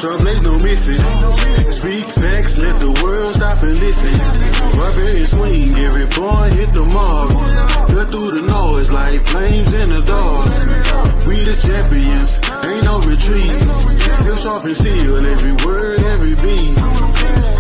trouble ain't no missing. Speak facts, let the world stop and listen. Barbarian swing, every boy hit the mark. Cut through the noise like flames in the dark. We the champions, ain't no retreat. Still sharp and steel, every word, every beat.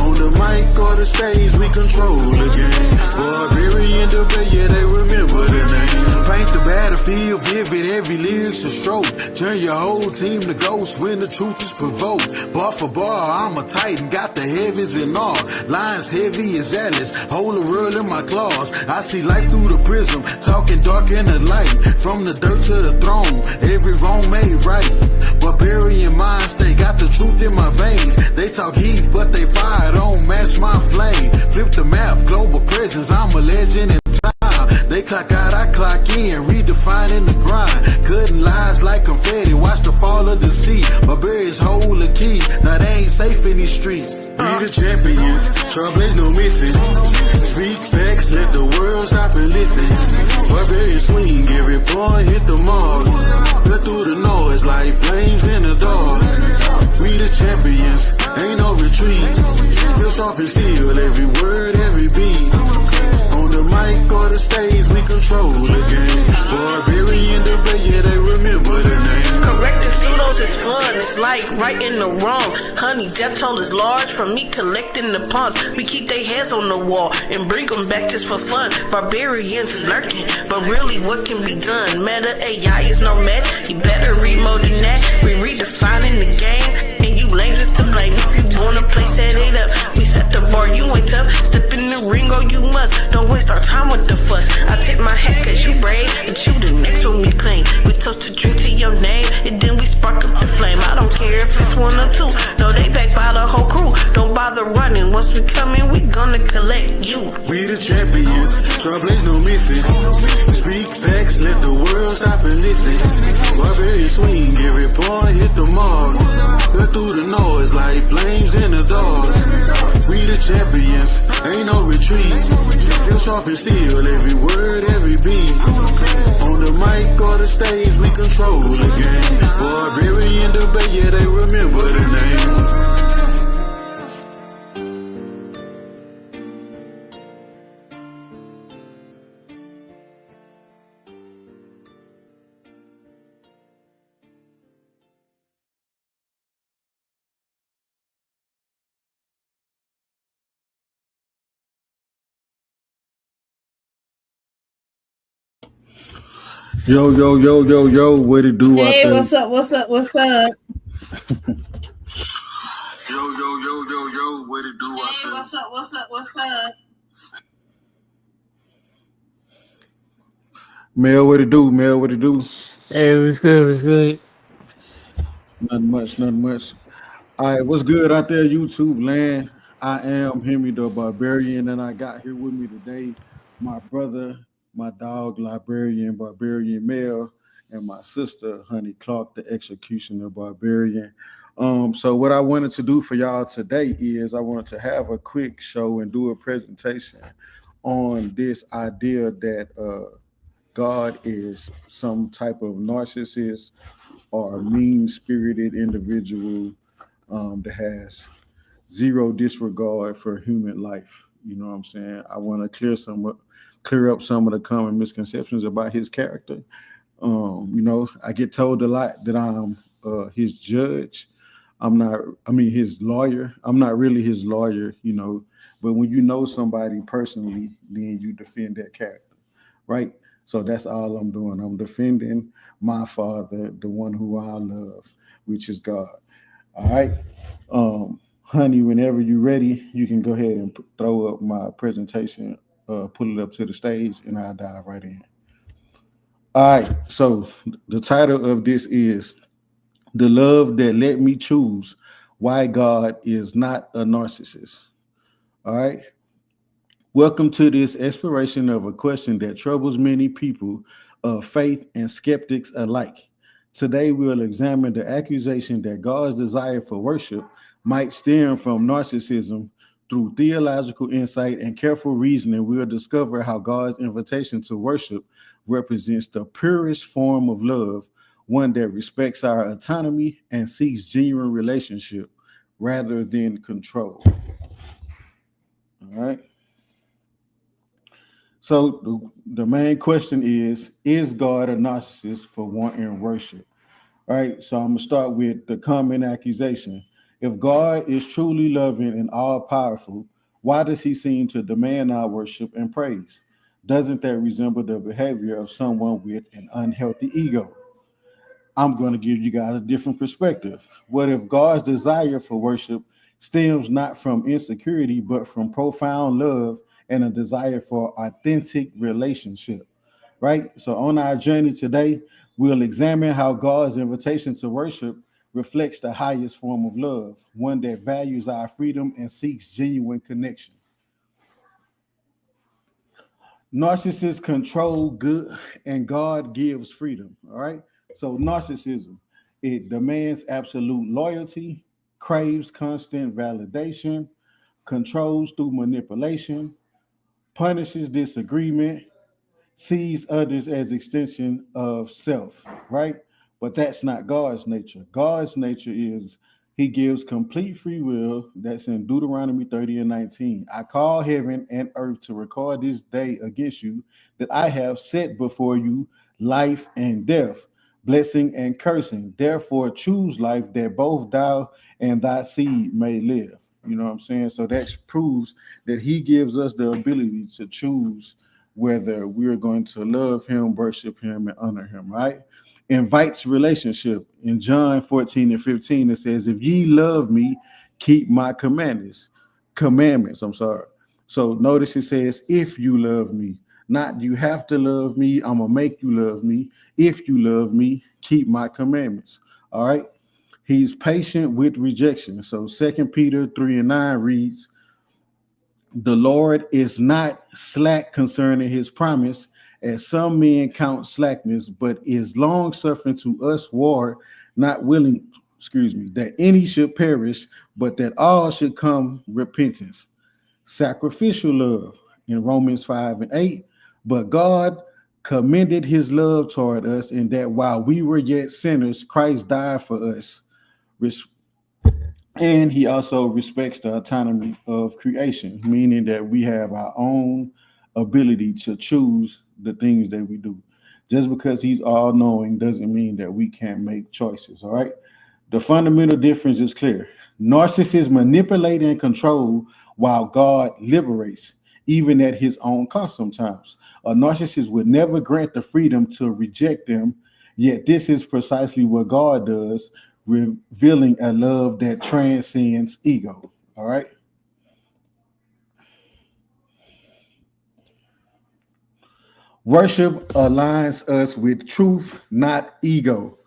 On the mic or the stage, we control the game. Barbarian debate, yeah, they remember the name. Paint the battlefield vivid, every lyric's a stroke. Turn your whole team to ghosts when the truth is provoked. Bar for bar, I'm a titan, got the heavens in awe. Lines heavy as Atlas, hold the world in my claws. I see life through the prism, talking dark in the light. From the dirt to the throne, every wrong made right. Barbarian minds, they got the truth in my veins. They talk heat, but they fire don't match my flame. Flip the map, global presence, I'm a legend in time. They clock out, I clock in, redefining the grind. Cutting lies like confetti, watch the fall of the sea. Barbarians hold the key, now they ain't safe in these streets. We the champions, trouble ain't no missing. Speak facts, let the world stop and listen. Barbarian swing, every point hit the mark. Cut through the noise like flames in the dark. We the champions, ain't no retreat. Still sharp and steel, every word, every beat. On the mic or the stage, we control the game. Barbarian debate, yeah, they remember the name. Correcting pseudos is fun, it's like righting the wrong. Honey, death toll is large from me collecting the pawns. We keep their heads on the wall and bring them back just for fun. Barbarians is lurking, but really what can be done? Meta AI is no match, you better read more than that. We redefining the game, and you lame just to blame. If you wanna play, set it up. We set the bar, you ain't tough. Step in the ring or you must. Don't waste our time with the fuss. I tip my hat cause you brave, and you the next one we claim. We toast to drink to your name, and then we spark up the flame. I don't care if it's one or two. No, they back by the whole crew. Don't bother running. Once we come in, we gonna collect you. We the champions, trouble ain't no missing. Speak facts, let the world stop and listen. Barbarian swing, every point hit the mark. Cut through the noise like flames in the dark. We the champions, ain't no retreat. Still sharp and steel, every word, every beat. On the mic or the stage, we control the game. Barbarian debate, yeah, they remember the name. Yo, what it do? Hey, what's up? Yo, what it do? Hey, what's up? Mel, what it do? Hey, what's good? Nothing much. All right, what's good out there, YouTube land? I am Himmy the Barbarian, and I got here with me today my brother, my dog, Barbarian Mel, and my sister, Honey Clark, the Executioner Barbarian. So what I wanted to do for y'all today is I wanted to have a quick show and do a presentation on this idea that God is some type of narcissist or mean-spirited individual that has zero disregard for human life. You know what I'm saying? I want to clear up some of the common misconceptions about his character. I get told a lot that I'm his judge. His lawyer. I'm not really his lawyer, but when you know somebody personally, then you defend that character, right? So that's all I'm doing. I'm defending my Father, the one who I love, which is God. All right. Honey, whenever you're ready, you can go ahead and throw up my presentation, pull it up to the stage, and I'll dive right in. All right. So the title of this is The Love That Let Me Choose Why God Is Not a Narcissist. All right. Welcome to this exploration of a question that troubles many people of faith and skeptics alike. Today, we'll examine the accusation that God's desire for worship might stem from narcissism. Through theological insight and careful reasoning, we'll discover how God's invitation to worship represents the purest form of love, one that respects our autonomy and seeks genuine relationship rather than control. All right. So the main question is God a narcissist for wanting worship? All right. So I'm gonna start with the common accusation. If God is truly loving and all powerful, why does he seem to demand our worship and praise? Doesn't that resemble the behavior of someone with an unhealthy ego? I'm going to give you guys a different perspective. What if God's desire for worship stems not from insecurity, but from profound love and a desire for authentic relationship? Right? So, on our journey today, we'll examine how God's invitation to worship reflects the highest form of love, one that values our freedom and seeks genuine connection. Narcissists control good and God gives freedom. All right. So narcissism, it demands absolute loyalty, craves constant validation, controls through manipulation, punishes disagreement, sees others as extension of self, right? But that's not God's nature. God's nature is he gives complete free will. That's in Deuteronomy 30 and 19. I call heaven and earth to record this day against you that I have set before you life and death, blessing and cursing. Therefore, choose life that both thou and thy seed may live. You know what I'm saying? So that proves that he gives us the ability to choose whether we're going to love him, worship him, and honor him, right? Invites relationship. In John 14 and 15, it says, if ye love me, keep my commandments, I'm sorry. So notice it says, if you love me, not you have to love me, I'm going to make you love me. If you love me, keep my commandments, all right? He's patient with rejection. So 2 Peter 3 and 9 reads, the Lord is not slack concerning his promise, as some men count slackness, but is long suffering to us war, not willing, that any should perish, but that all should come repentance. Sacrificial love in Romans 5 and 8, but God commended his love toward us in that while we were yet sinners, Christ died for us. And he also respects the autonomy of creation, meaning that we have our own ability to choose the things that we do. Just because he's all knowing doesn't mean that we can't make choices. All right. The fundamental difference is clear. Narcissists manipulate and control while God liberates, even at his own cost sometimes. A narcissist would never grant the freedom to reject them, yet this is precisely what God does, revealing a love that transcends ego. All right. Worship aligns us with truth, not ego.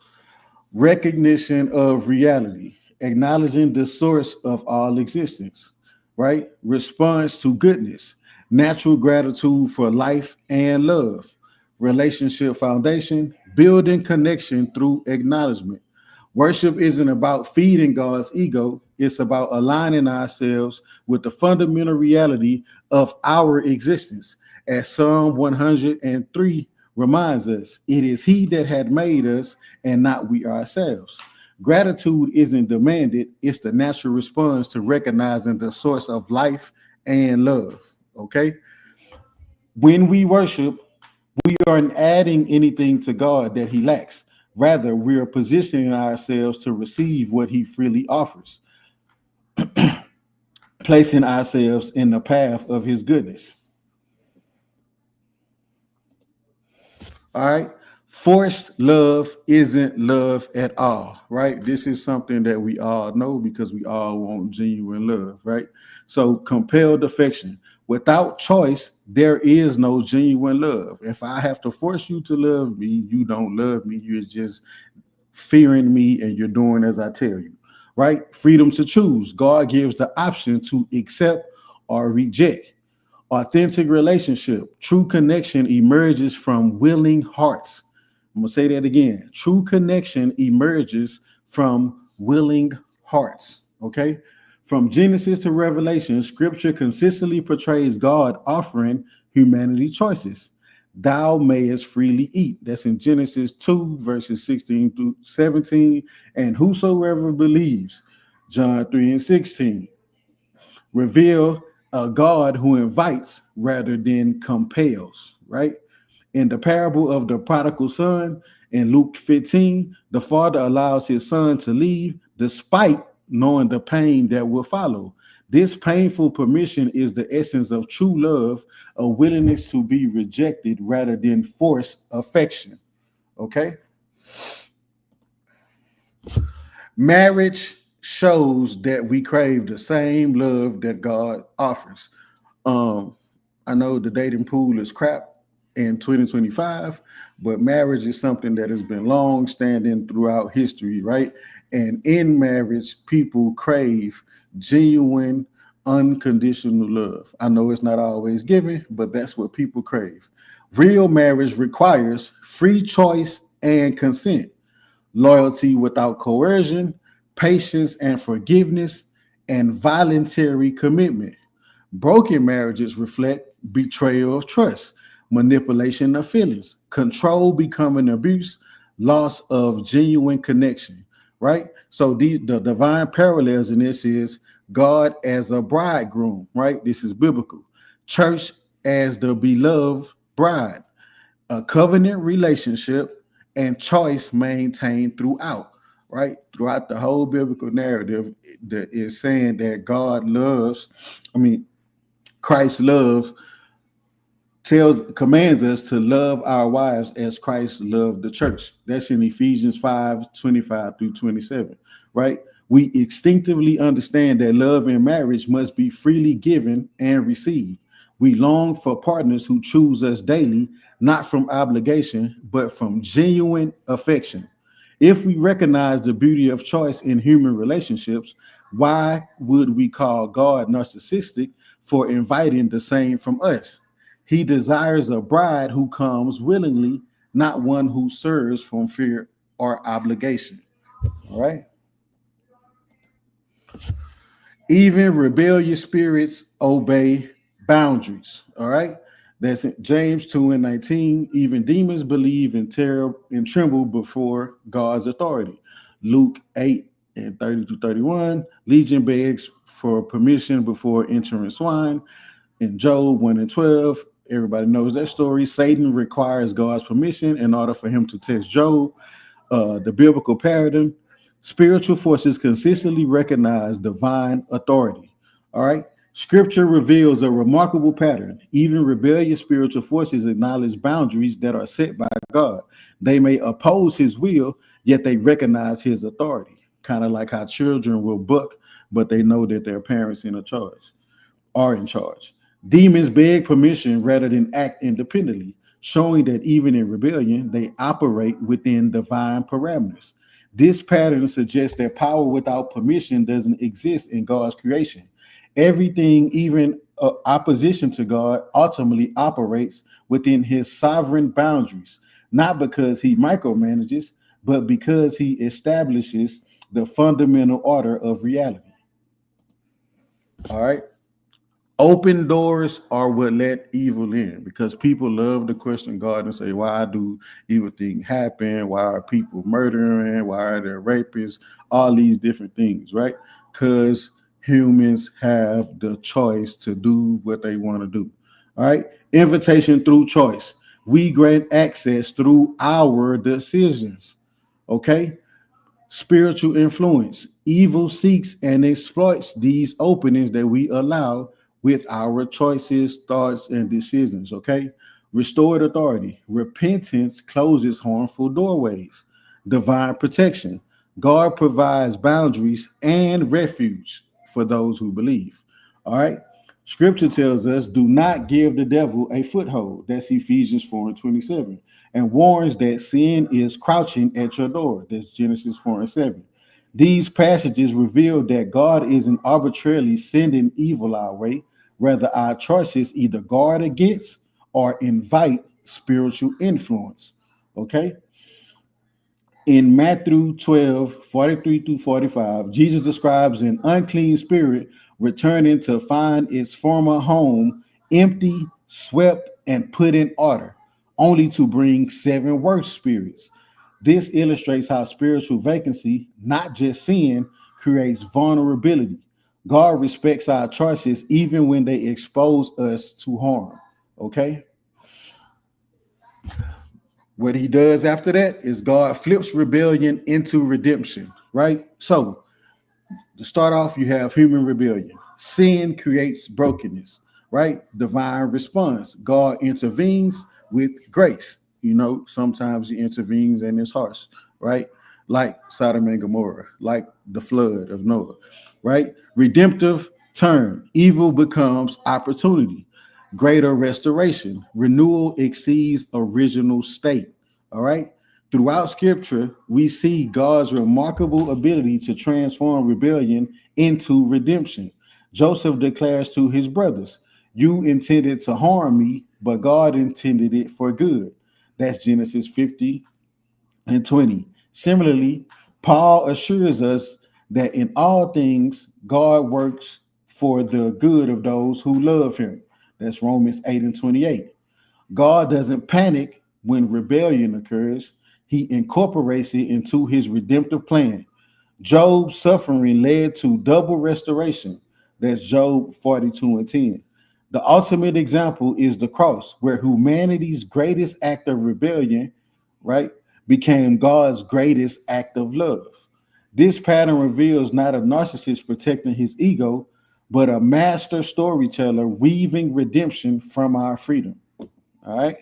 Recognition of reality, acknowledging the source of all existence, right? Response to goodness, natural gratitude for life and love, relationship foundation, building connection through acknowledgement. Worship isn't about feeding God's ego, it's about aligning ourselves with the fundamental reality of our existence. As Psalm 103 reminds us, it is he that had made us and not we ourselves. Gratitude isn't demanded, it's the natural response to recognizing the source of life and love. Okay. When we worship, we aren't adding anything to God that he lacks. Rather, we are positioning ourselves to receive what he freely offers, placing ourselves in the path of his goodness. All right. Forced love isn't love at all, right? This is something that we all know because we all want genuine love, right? So compelled affection. Without choice, there is no genuine love. If I have to force you to love me, you don't love me. You're just fearing me and you're doing as I tell you, right? Freedom to choose. God gives the option to accept or reject. Authentic relationship, true connection emerges from willing hearts. I'm going to say that again. True connection emerges from willing hearts. Okay. From Genesis to Revelation, scripture consistently portrays God offering humanity choices. thou mayest freely eat. That's in Genesis 2, verses 16 through 17. And whosoever believes, John 3 and 16. Reveal a God who invites rather than compels, right? In the parable of the prodigal son in Luke 15, the father allows his son to leave despite knowing the pain that will follow. This painful permission is the essence of true love, a willingness to be rejected rather than forced affection. Okay? Marriage shows that we crave the same love that God offers. Um, I know the dating pool is crap in 2025, but marriage is something that has been long standing throughout history, right? And in marriage, people crave genuine, unconditional love. I know it's not always given, but that's what people crave. Real marriage requires free choice and consent, loyalty without coercion, patience and forgiveness, and voluntary commitment. Broken marriages reflect betrayal of trust, manipulation of feelings, control becoming abuse, loss of genuine connection, right? So the divine parallels in this is God as a bridegroom, right? This is biblical. Church as the beloved bride, a covenant relationship and choice maintained throughout, right? Throughout the whole biblical narrative that is saying that God loves, I mean, Christ's love commands us to love our wives as Christ loved the church. That's in Ephesians 5:25 through 27, right? We instinctively understand that love in marriage must be freely given and received. We long for partners who choose us daily, not from obligation, but from genuine affection. If we recognize the beauty of choice in human relationships, why would we call God narcissistic for inviting the same from us? He desires a bride who comes willingly, not one who serves from fear or obligation. All right. Even rebellious spirits obey boundaries. All right. That's in James 2 and 19. Even demons believe in terror and tremble before God's authority. Luke 8 and 30 to 31. Legion begs for permission before entering swine. In Job 1 and 12, everybody knows that story. Satan requires God's permission in order for him to test Job. The biblical paradigm, spiritual forces consistently recognize divine authority. All right. Scripture reveals a remarkable pattern. Even rebellious spiritual forces acknowledge boundaries that are set by God. They may oppose his will, yet they recognize his authority. Kind of like how children will buck, but they know that their parents are in charge. Demons beg permission rather than act independently, showing that even in rebellion, they operate within divine parameters. This pattern suggests that power without permission doesn't exist in God's creation. Everything, even opposition to God, ultimately operates within his sovereign boundaries, not because he micromanages, but because he establishes the fundamental order of reality. All right. Open doors are what let evil in, because people love to question God and say, why do evil things happen? Why are people murdering? Why are there rapists? All these different things, right? Because humans have the choice to do what they want to do. All right. Invitation through choice. We grant access through our decisions. Okay. Spiritual influence. Evil seeks and exploits these openings that we allow with our choices, thoughts, and decisions. Okay. Restored authority. Repentance closes harmful doorways. Divine protection. God provides boundaries and refuge for those who believe. All right. Scripture tells us, do not give the devil a foothold. That's Ephesians 4 and 27. And warns that sin is crouching at your door. That's Genesis 4 and 7. These passages reveal that God isn't arbitrarily sending evil our way. Rather, our choices either guard against or invite spiritual influence. Okay. In Matthew 12, 43 through 45, Jesus describes an unclean spirit returning to find its former home empty, swept, and put in order. only to bring 7 worse spirits. This illustrates how spiritual vacancy, not just sin, creates vulnerability. God respects our choices even when they expose us to harm. Okay? What he does after that is God flips rebellion into redemption, right? So to start off, you have human rebellion. Sin creates brokenness, right? Divine response. God intervenes with grace. You know, sometimes he intervenes and it's harsh, right? Like Sodom and Gomorrah, like the flood of Noah, right? Redemptive turn. Evil becomes opportunity. Greater restoration. Renewal exceeds original state. All right. Throughout scripture, we see God's remarkable ability to transform rebellion into redemption. Joseph declares to his brothers, "You intended to harm me, but God intended it for good." That's Genesis 50 and 20. Similarly, Paul assures us that in all things, God works for the good of those who love him. That's Romans 8 and 28. God doesn't panic when rebellion occurs. He incorporates it into his redemptive plan. Job's suffering led to double restoration. That's Job 42 and 10. The ultimate example is the cross, where humanity's greatest act of rebellion, right, became God's greatest act of love. This pattern reveals not a narcissist protecting his ego, but a master storyteller weaving redemption from our freedom. All right.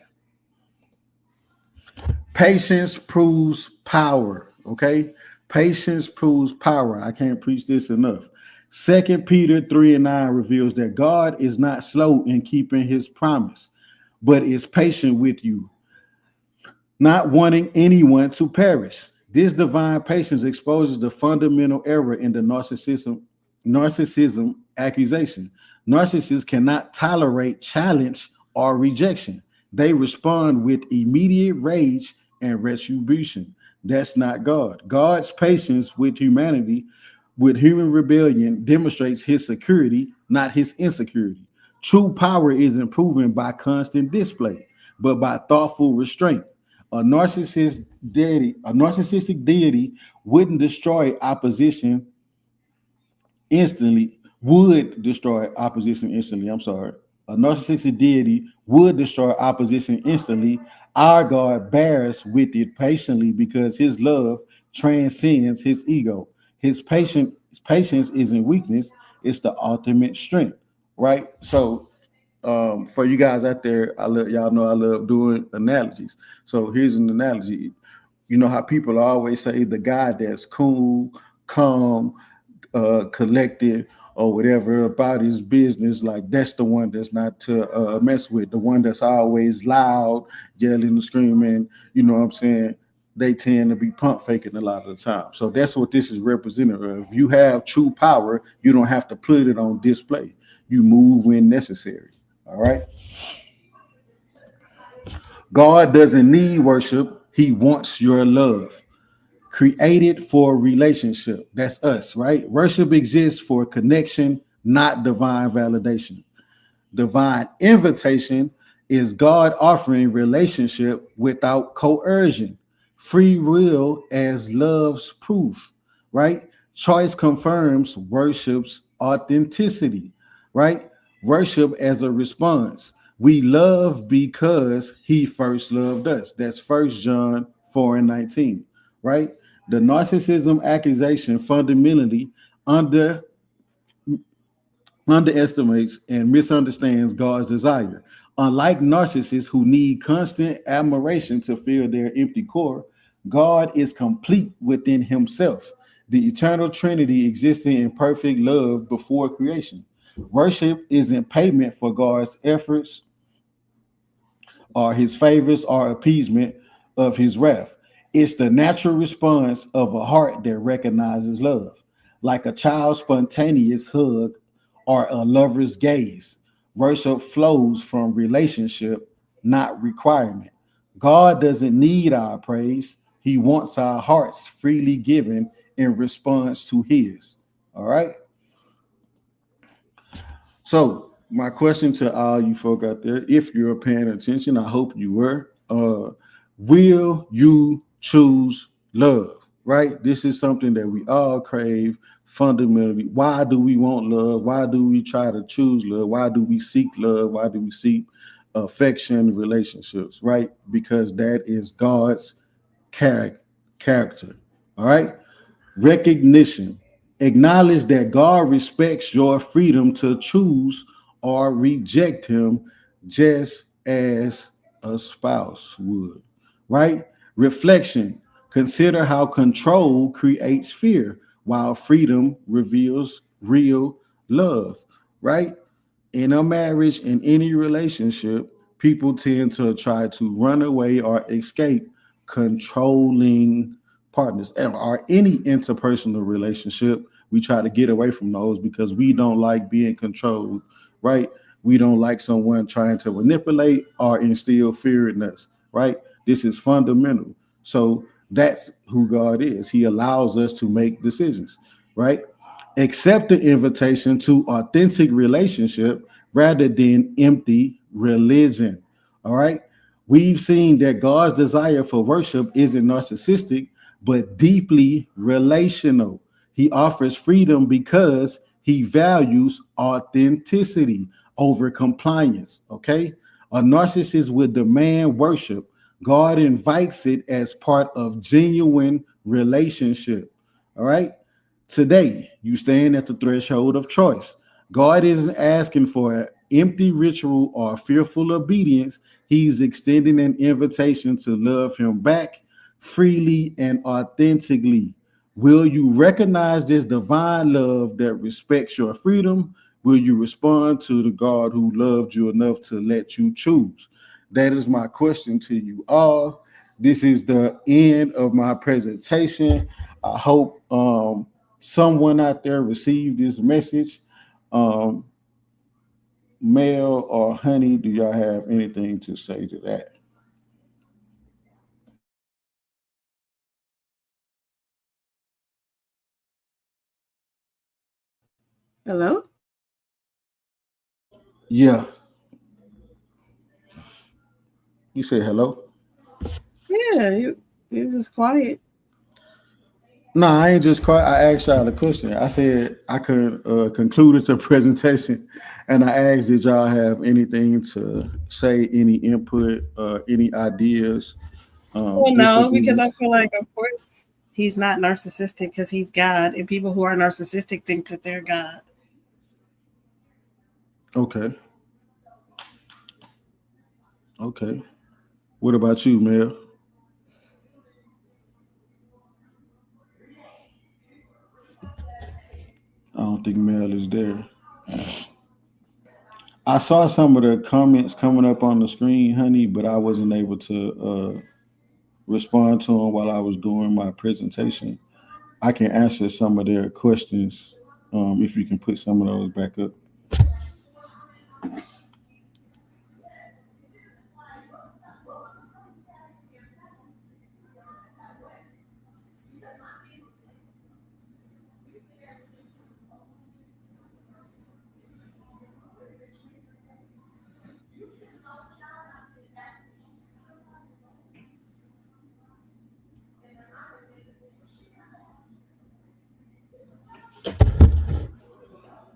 Patience proves power. Okay. Patience proves power. I can't preach this enough. Second Peter 3 and 9 reveals that God is not slow in keeping his promise, but is patient with you, not wanting anyone to perish. This divine patience exposes the fundamental error in the narcissism accusation. Narcissists cannot tolerate challenge or rejection. They respond with immediate rage and retribution. That's not God. God's patience with humanity, with human rebellion, demonstrates his security, not his insecurity. True power isn't proven by constant display, but by thoughtful restraint. A narcissistic deity wouldn't destroy opposition instantly, would destroy opposition instantly. I'm sorry. A narcissistic deity would destroy opposition instantly. Our God bears with it patiently because his love transcends his ego. His patience isn't weakness, it's the ultimate strength, right? So for you guys out there, y'all know I love doing analogies. So here's an analogy. You know how people always say the guy that's cool, calm, collected, or whatever about his business, like that's the one that's not to mess with. The one that's always loud, yelling and screaming, you know what I'm saying? They tend to be pump faking a lot of the time. So that's what this is representative of. If you have true power, you don't have to put it on display. You move when necessary. All right. God doesn't need worship, he wants your love. Created for relationship. That's us, right? Worship exists for connection, not divine validation. Divine invitation is God offering relationship without coercion. Free will as love's proof, right? Choice confirms worship's authenticity, right? Worship as a response. We love because he first loved us. That's First John 4 and 19, right? The narcissism accusation fundamentally under underestimates and misunderstands God's desire. Unlike narcissists who need constant admiration to fill their empty core, God is complete within himself, the eternal Trinity existing in perfect love before creation. Worship isn't payment for God's efforts or his favors or appeasement of his wrath. It's the natural response of a heart that recognizes love, like a child's spontaneous hug or a lover's gaze. Worship flows from relationship, not requirement. God doesn't need our praise, he wants our hearts freely given in response to his. All right. So, my question to all you folk out there, if you're paying attention, I hope you were. uh, will you choose love? Right? This is something that we all crave fundamentally. Why do we want love? Why do we try to choose love? Why do we seek love? Why do we seek affection, relationships? Right? Because that is God's character. All right. Recognition. Acknowledge that God respects your freedom to choose or reject Him just as a spouse would. Right? Reflection. Consider how control creates fear while freedom reveals real love. Right? In a marriage, in any relationship, people tend to try to run away or escape controlling partners, or any interpersonal relationship. We try to get away from those because we don't like being controlled, right? We don't like someone trying to manipulate or instill fear in us, right? This is fundamental. So that's who God is. He allows us to make decisions, right? Accept the invitation to authentic relationship rather than empty religion. All right. We've seen that God's desire for worship isn't narcissistic, but deeply relational. He offers freedom because he values authenticity over compliance. Okay. A narcissist would demand worship. God invites it as part of genuine relationship. All right. Today, you stand at the threshold of choice. God isn't asking for an empty ritual or fearful obedience. He's extending an invitation to love Him back freely and authentically. Will you recognize this divine love that respects your freedom? Will you respond to the God who loved you enough to let you choose? That is my question to you all. This is the end of my presentation. I hope someone out there received this message. Um, Mel or Honey, do y'all have anything to say to that? Hello? Yeah, you say hello. Yeah, you just quiet. No, I ain't just quite. I asked y'all a question. I said I could concluded the presentation, and I asked did y'all have anything to say, any input, any ideas, Well, no, because I disagreements. feel like, of course, he's not narcissistic because he's God, and people who are narcissistic think that they're God. Okay, okay. What about you, Mel? I don't think Mel is there. I saw some of the comments coming up on the screen, Honey, but I wasn't able to respond to them while I was doing my presentation. I can answer some of their questions if you can put some of those back up.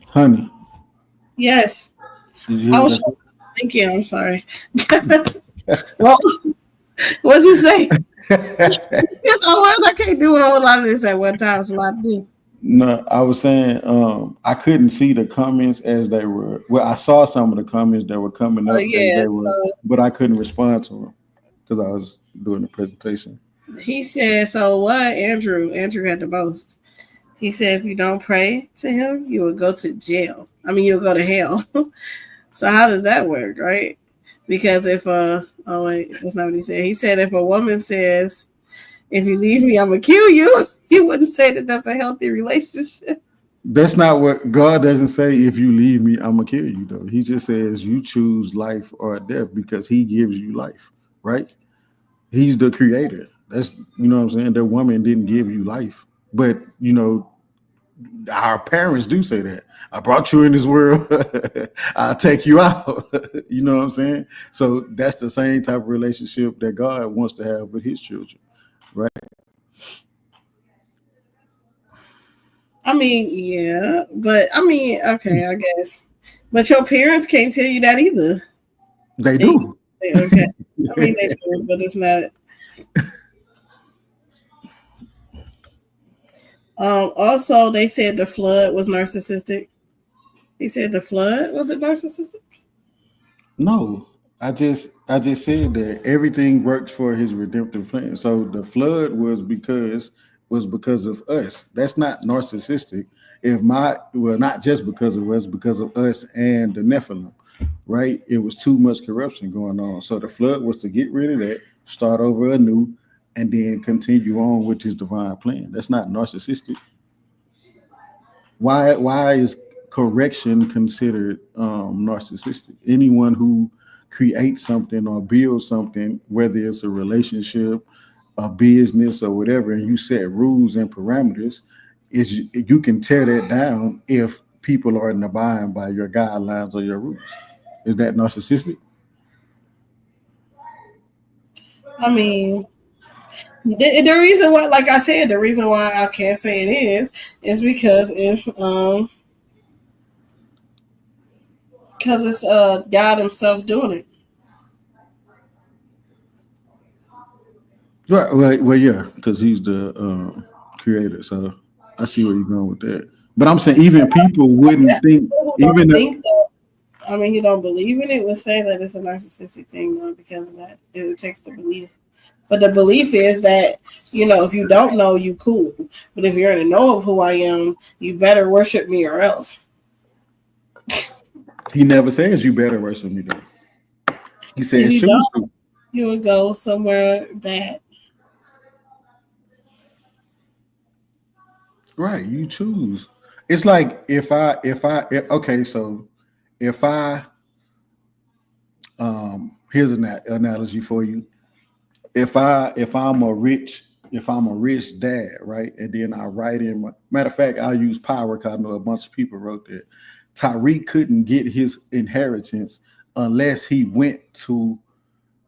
Honey, Yes. did you I hear was. that? Thank you. I'm sorry. Well, what'd you say? Yes, I was. I can't do a whole lot of this at one time. It's a lot to do. No, I was saying I couldn't see the comments as they were. Well, I saw some of the comments that were coming Oh up as yeah. they were, So but I couldn't respond to them because I was doing the presentation. he said. So what? Andrew. Andrew had the most. He said, if you don't pray to him, you will go to jail. I mean, you'll go to hell. So how does that work, right? Because if oh wait, that's not what he said. He said if a woman says, "If you leave me, I'm gonna kill you," you wouldn't say that that's a healthy relationship. That's not what God doesn't say. If you leave me, I'm gonna kill you. Though He just says you choose life or death because He gives you life, right? He's the creator. That's what I'm saying. The woman didn't give you life, but our parents do say that. I brought you in this world. I'll take you out. You know what I'm saying? So that's the same type of relationship that God wants to have with his children, right? I mean, yeah, but I mean, okay, I guess. But your parents can't tell you that either. They They, do. okay. I mean, they do, but it's not. Also, they said the flood was narcissistic. He said the flood was it narcissistic? No, I just said that everything works for his redemptive plan. So the flood was because of us. That's not narcissistic. If my well, not just because of us, because of us and the Nephilim, right? It was too much corruption going on. So the flood was to get rid of that, start over anew, and then continue on with his divine plan. That's not narcissistic. Why is correction considered narcissistic? Anyone who creates something or builds something, whether it's a relationship, a business, or whatever, and you set rules and parameters, is you can tear that down if people aren't abiding by your guidelines or your rules. Is that narcissistic? I mean, the reason why, like I said, the reason why I can't say it is because it's God Himself doing it. Right. Well, yeah, because he's the creator. So I see where you're going with that. But I'm saying even people wouldn't That's think, people who even don't if, think that. I mean, he don't believe in it. Would say that it's a narcissistic thing though, because of that. It takes the belief. But the belief is that, if you don't know, you cool. But if you're in the know of who I am, you better worship me or else. he never says you better worship me though. He If says you choose to. don't, you would go somewhere bad. Right. You choose. It's like okay, so if I here's an analogy for you. If I'm a rich dad, right, and then I write in matter of fact, I'll use power because I know a bunch of people wrote that. Tyreek couldn't get his inheritance unless he went to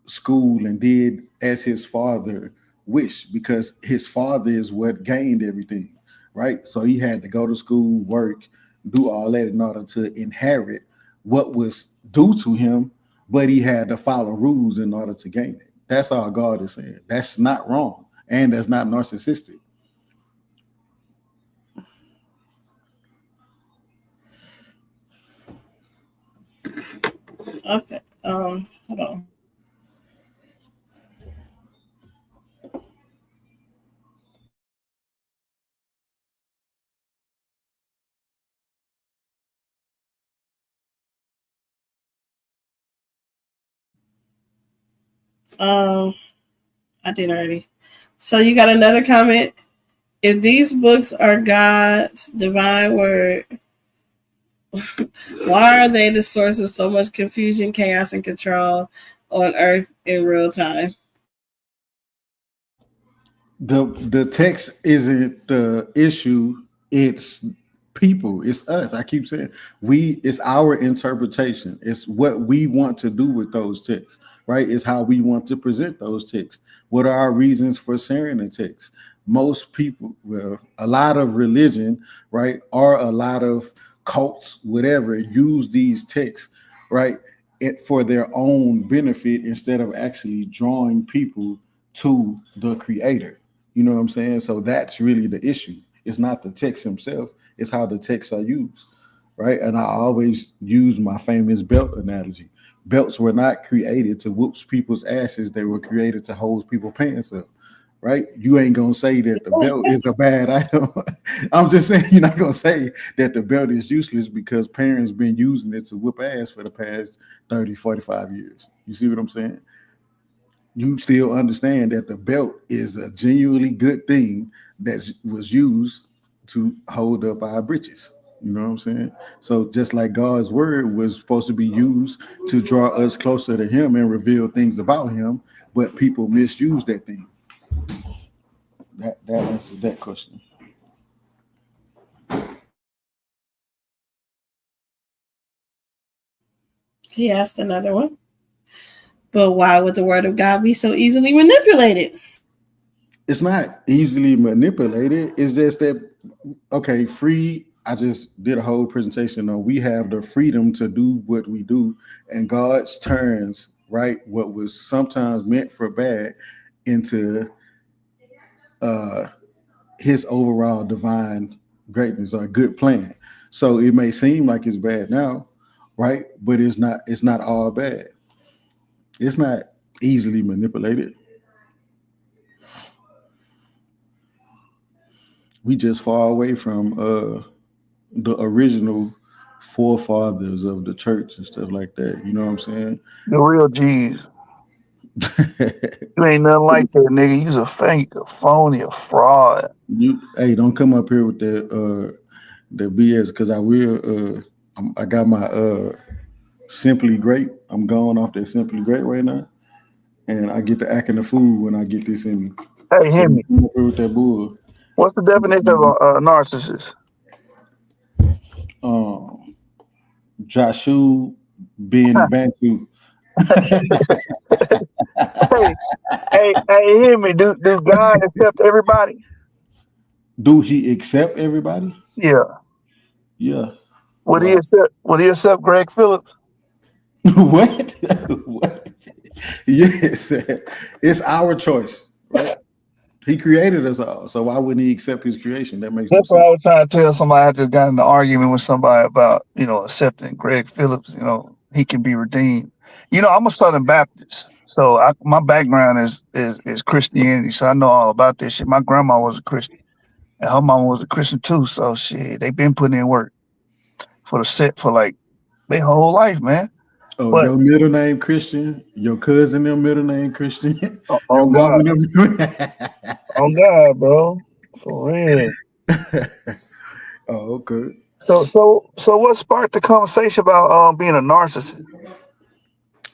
school and did as his father wished, because his father is what gained everything, right? So he had to go to school, work, do all that in order to inherit what was due to him, but he had to follow rules in order to gain it. That's all God is saying. That's not wrong, and that's not narcissistic. Okay. Hold on. Um, I did already. So you got another comment. If these books are God's divine word, why are they the source of so much confusion, chaos, and control on Earth in real time? The text isn't the issue, it's people, it's us. I keep saying it's our interpretation, it's what we want to do with those texts, right? It's how we want to present those texts. What are our reasons for sharing the text? Most people, well, a lot of religion, right, or a lot of cults, whatever, use these texts, right, for their own benefit instead of actually drawing people to the creator. You know what I'm saying? So that's really the issue. It's not the text himself, it's how the texts are used, right? And I always use my famous belt analogy. Belts were not created to whoop people's asses, they were created to hold people's pants up, right? You ain't gonna say that the belt is a bad item. I'm just saying you're not gonna say that the belt is useless because parents been using it to whoop ass for the past 30, 45 years. You see what I'm saying? You still understand that the belt is a genuinely good thing that was used to hold up our britches. You know what I'm saying? So just like God's word was supposed to be used to draw us closer to Him and reveal things about Him, but people misuse that thing. That answers that question. He asked another one. But why would the word of God be so easily manipulated? It's not easily manipulated. It's just that, okay, free. I just did a whole presentation on we have the freedom to do what we do, and God's turns, right, what was sometimes meant for bad into his overall divine greatness or good plan. So it may seem like it's bad now, right? But it's not all bad. It's not easily manipulated. We just far away from the original forefathers of the church and stuff like that. You know what I'm saying? The real G's. You ain't nothing like that, nigga. You's a fake, a phony, a fraud. Hey, don't come up here with that BS because I will. I got my Simply Great. I'm going off that Simply Great right now, and I get to acting the fool when I get this in me. Hey, Himmy. Come up here with that bull. What's the definition of a narcissist? Joshua being Bantu. hey, Himmy. Do God accept everybody? Do he accept everybody? Yeah. Yeah. Would he accept Greg Phillips? What? What? Yes. It's our choice, right? He created us all, so why wouldn't he accept his creation? That makes That's no what sense. I was trying to tell somebody. I just got in an argument with somebody about, accepting Greg Phillips. He can be redeemed. I'm a Southern Baptist, so my background is Christianity, so I know all about this shit. My grandma was a Christian, and her mama was a Christian too. So shit, they've been putting in work for like their whole life, man. Oh, But your middle name Christian, your cousin their middle name Christian, your on mama God, on God, bro, for real. Oh, okay. So what sparked the conversation about being a narcissist?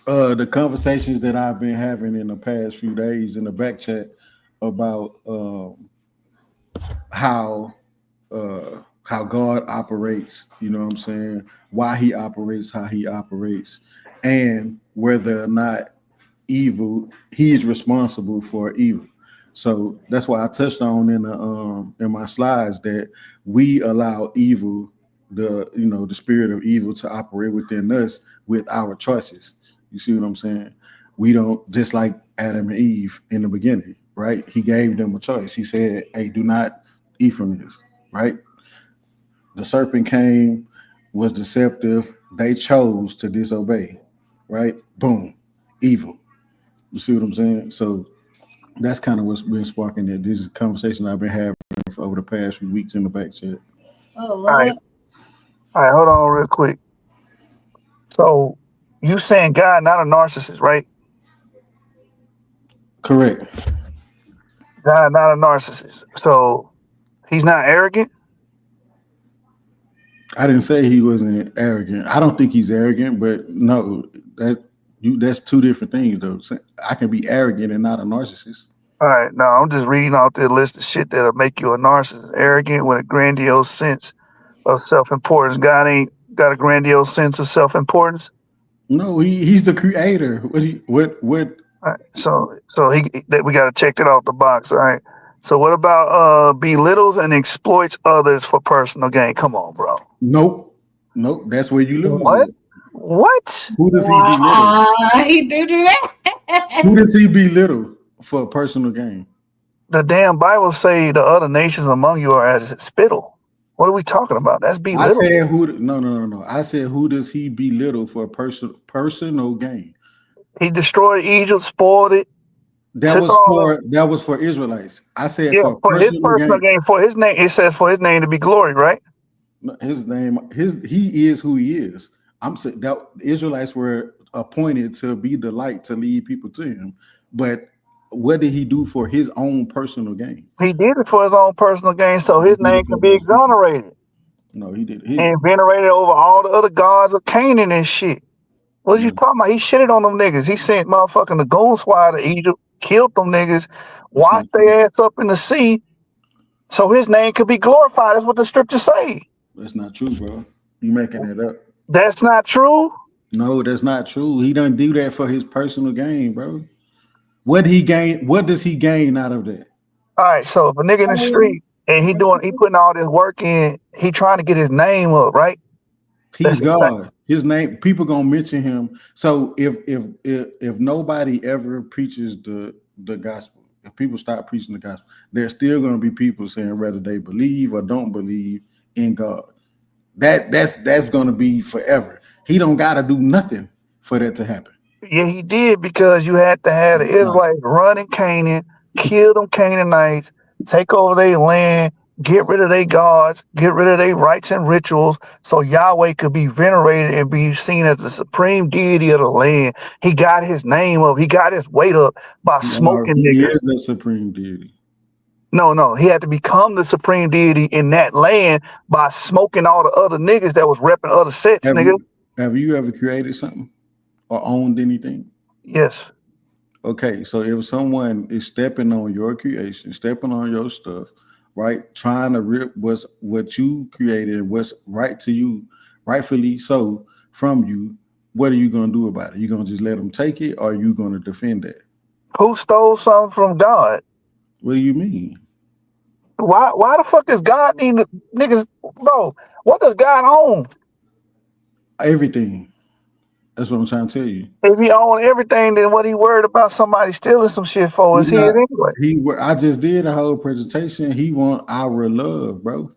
The conversations that I've been having in the past few days in the back chat about how God operates, you know what I'm saying? Why he operates, how he operates, and whether or not he is responsible for evil. So that's why I touched on in my slides that we allow evil, the spirit of evil to operate within us with our choices. You see what I'm saying? We don't, just like Adam and Eve in the beginning, right? He gave them a choice. He said, hey, do not eat from this, right? The serpent came, was deceptive. They chose to disobey, right? Boom, evil. You see what I'm saying? So that's kind of what's been sparking it. This is a conversation I've been having over the past few weeks in the back chat. Oh, All Lord. right, hold on real quick. So you saying God not a narcissist, right? Correct. God not a narcissist. So he's not arrogant? I didn't say he wasn't arrogant. I don't think he's arrogant, but no, that's two different things though. I can be arrogant and not a narcissist. All right, now I'm just reading off the list of shit that'll make you a narcissist. Arrogant with a grandiose sense of self-importance. God ain't got a grandiose sense of self-importance. No, he's the creator. What? All right, so we got to check that off the box. All right. So what about belittles and exploits others for personal gain? Come on, bro. Nope. That's where you lose. What? What? Who does he belittle? He did that. Who does he belittle for personal gain? The damn Bible say the other nations among you are as spittle. What are we talking about? That's belittle. I said no. I said who does he belittle for personal gain? He destroyed Egypt, spoiled it. That was for Israelites. I said for his personal gain, for his name. It says for his name to be glory, right? His name, he is who he is. I'm saying that Israelites were appointed to be the light to lead people to him. But what did he do for his own personal gain? He did it for his own personal gain, so his name can be exonerated. No, he did. And venerated over all the other gods of Canaan and shit. What you talking about? He shitted on them niggas. He sent motherfucking the goon squad to Egypt, killed them niggas, washed their ass up in the sea, so his name could be glorified. That's what the scriptures say. That's not true, bro. You making it up. That's not true? No, that's not true. He doesn't do that for his personal gain, bro. What he gain? What does he gain out of that? All right, so if a nigga in the street and he putting all this work in, he trying to get his name up, right? He's That's the same. God. His name. People gonna mention him. So if nobody ever preaches the gospel, if people stop preaching the gospel, there's still gonna be people saying whether they believe or don't believe in God. That's gonna be forever. He don't gotta do nothing for that to happen. Yeah, he did because you had to have the No. Israelites run in Canaan, kill them Canaanites, take over their land, get rid of their gods, get rid of their rites and rituals, so Yahweh could be venerated and be seen as the supreme deity of the land. He got his name up, he got his weight up by smoking He niggas. is the supreme deity. No, he had to become the supreme deity in that land by smoking all the other niggas that was repping other sets, nigga. Have you ever created something or owned anything? Yes. Okay, so if someone is stepping on your creation, stepping on your stuff, right, trying to rip what you created and what's right to you, rightfully so, from you, what are you gonna do about it? You gonna just let them take it, or are you gonna defend that? Who stole something from God? What do you mean? Why the fuck is God need the niggas, bro? What does God own? Everything. That's what I'm trying to tell you. If he own everything, then what he worried about somebody stealing some shit for is his anyway. I just did a whole presentation. He want our love, bro.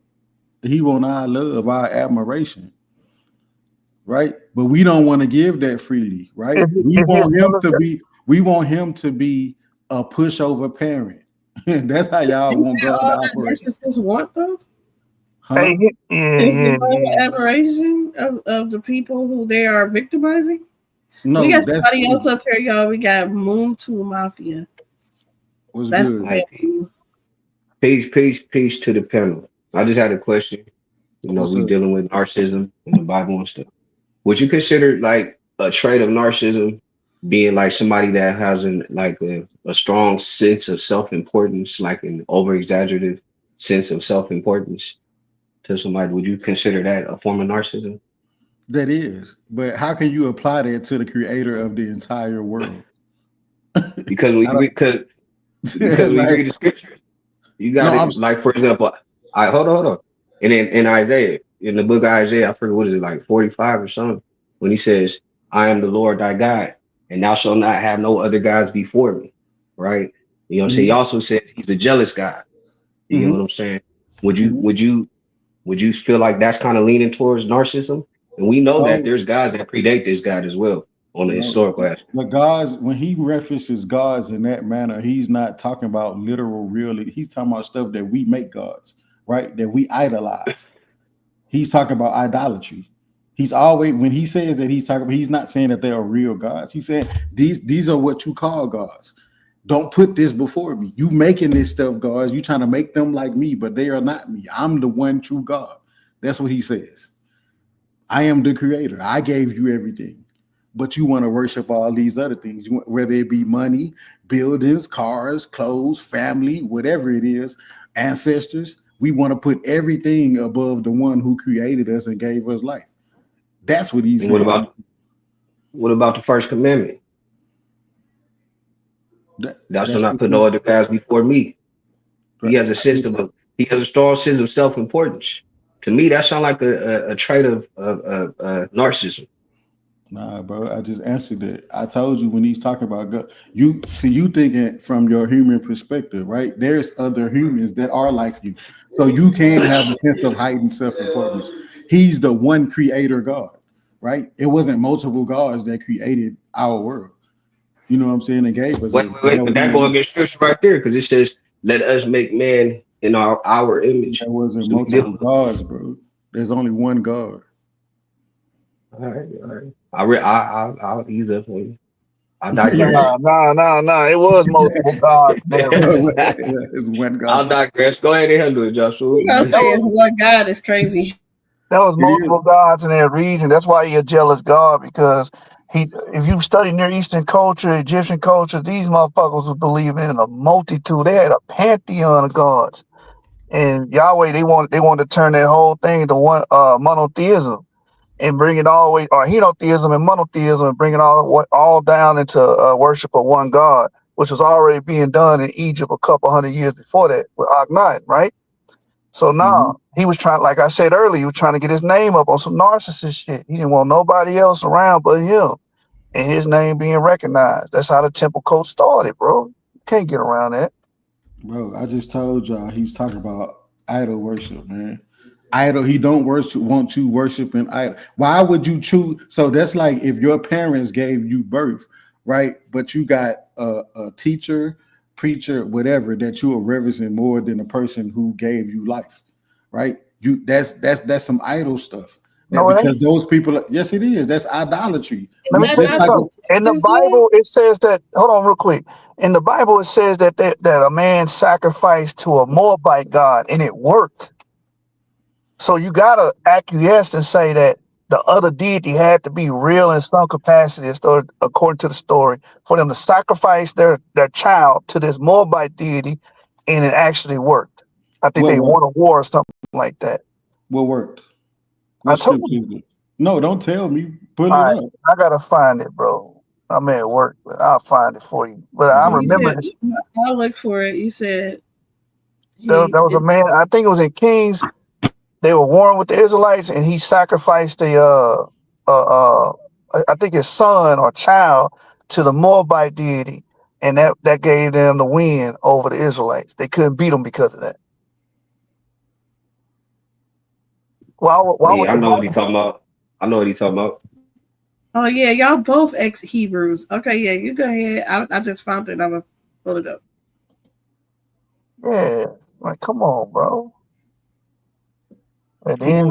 He want our love, our admiration, right? But we don't want to give that freely, right? We want him to be a pushover parent. That's how y'all want God to operate. Narcissists want though. Huh? Is it admiration of the people who they are victimizing? No, we got somebody else up here, y'all. We got Moon 2 Mafia. What's good? Like, peace to the panel. I just had a question. You know, we dealing with narcissism in the Bible and stuff. Would you consider like a trait of narcissism being like somebody that has a strong sense of self-importance, like an over-exaggerative sense of self-importance to somebody? Would you consider that a form of narcissism? That is, but how can you apply that to the creator of the entire world? Because we read the scriptures, you got like, for example, hold on. And in Isaiah, in the book of Isaiah, I forget what is it, like 45 or something, when he says, I am the Lord thy God, and thou shalt not have no other gods before me. Right? You know what I'm saying? He also says he's a jealous God. You know what I'm saying? Would you feel like that's kind of leaning towards narcissism? And we know that there's gods that predate this God as well on the historical aspect. But gods, when he references gods in that manner, he's not talking about literal, real. He's talking about stuff that we make gods, right? That we idolize. He's talking about idolatry. He's always, when he says that he's not saying that they are real gods. He's saying these are what you call gods. Don't put this before me. You making this stuff gods. You trying to make them like me, but they are not me. I'm the one true God. That's what he says. I am the creator. I gave you everything, but you want to worship all these other things, whether it be money, buildings, cars, clothes, family, whatever it is, ancestors. We want to put everything above the one who created us and gave us life. That's what he's saying. What about the first commandment? Thou shalt not put no other gods before me. He has a strong sense of self-importance. To me, that sounds like a trait of narcissism. Nah, bro, I just answered it. I told you when he's talking about God, you thinking from your human perspective, right? There's other humans that are like you. So you can have a sense of heightened self-importance. He's the one creator God, right? It wasn't multiple gods that created our world. You know what I'm saying? And gave us. Wait, but that go against scripture right there, because it says, let us make man in our image. There wasn't multiple gods, bro. There's only one God. All right. I'll ease up for you. I'll digress. Nah. It was multiple gods. It's one God. I'll digress. Go ahead and handle it, Joshua. You know, saying one God is crazy. That was multiple gods in that region. That's why he's a jealous God, because if you study Near Eastern culture, Egyptian culture, these motherfuckers would believe in a multitude. They had a pantheon of gods. And Yahweh, they wanted to turn that whole thing to one monotheism. and bring it all the way, or henotheism and monotheism, and bring it all down into worship of one God, which was already being done in Egypt a couple hundred years before that with Akhenaten, right? So now he was trying, like I said earlier, he was trying to get his name up on some narcissist shit. He didn't want nobody else around but him, and his name being recognized. That's how the temple cult started, bro. You can't get around that. Bro, I just told y'all he's talking about idol worship, man. Idol, he don't want you worshiping idol. Why would you choose? So that's like if your parents gave you birth, right? But you got a teacher, preacher, whatever that you are reverencing more than the person who gave you life, right? That's some idol stuff. No, because those people, yes, it is. That's idolatry. Let me tell you something. In the Bible, it says that. Hold on, real quick. In the Bible, it says that a man sacrificed to a Moabite god, and it worked. So you gotta acquiesce and say that the other deity had to be real in some capacity, according to the story, for them to sacrifice their child to this Moabite deity, and it actually worked. I think they won a war or something like that. What worked? I told you. No, don't tell me. Put it up. I gotta find it, bro. I'm at work, but I'll find it for you. But I remember this. I'll look for it. You said there was a man. I think it was in Kings. They were warring with the Israelites, and he sacrificed I think his son or child to the Moabite deity, and that gave them the win over the Israelites. They couldn't beat them because of that. I know what he's talking about. Oh yeah, y'all both ex-Hebrews. Okay, yeah, you go ahead. I just found it. I'm gonna pull it up. Yeah, like come on, bro. At the end,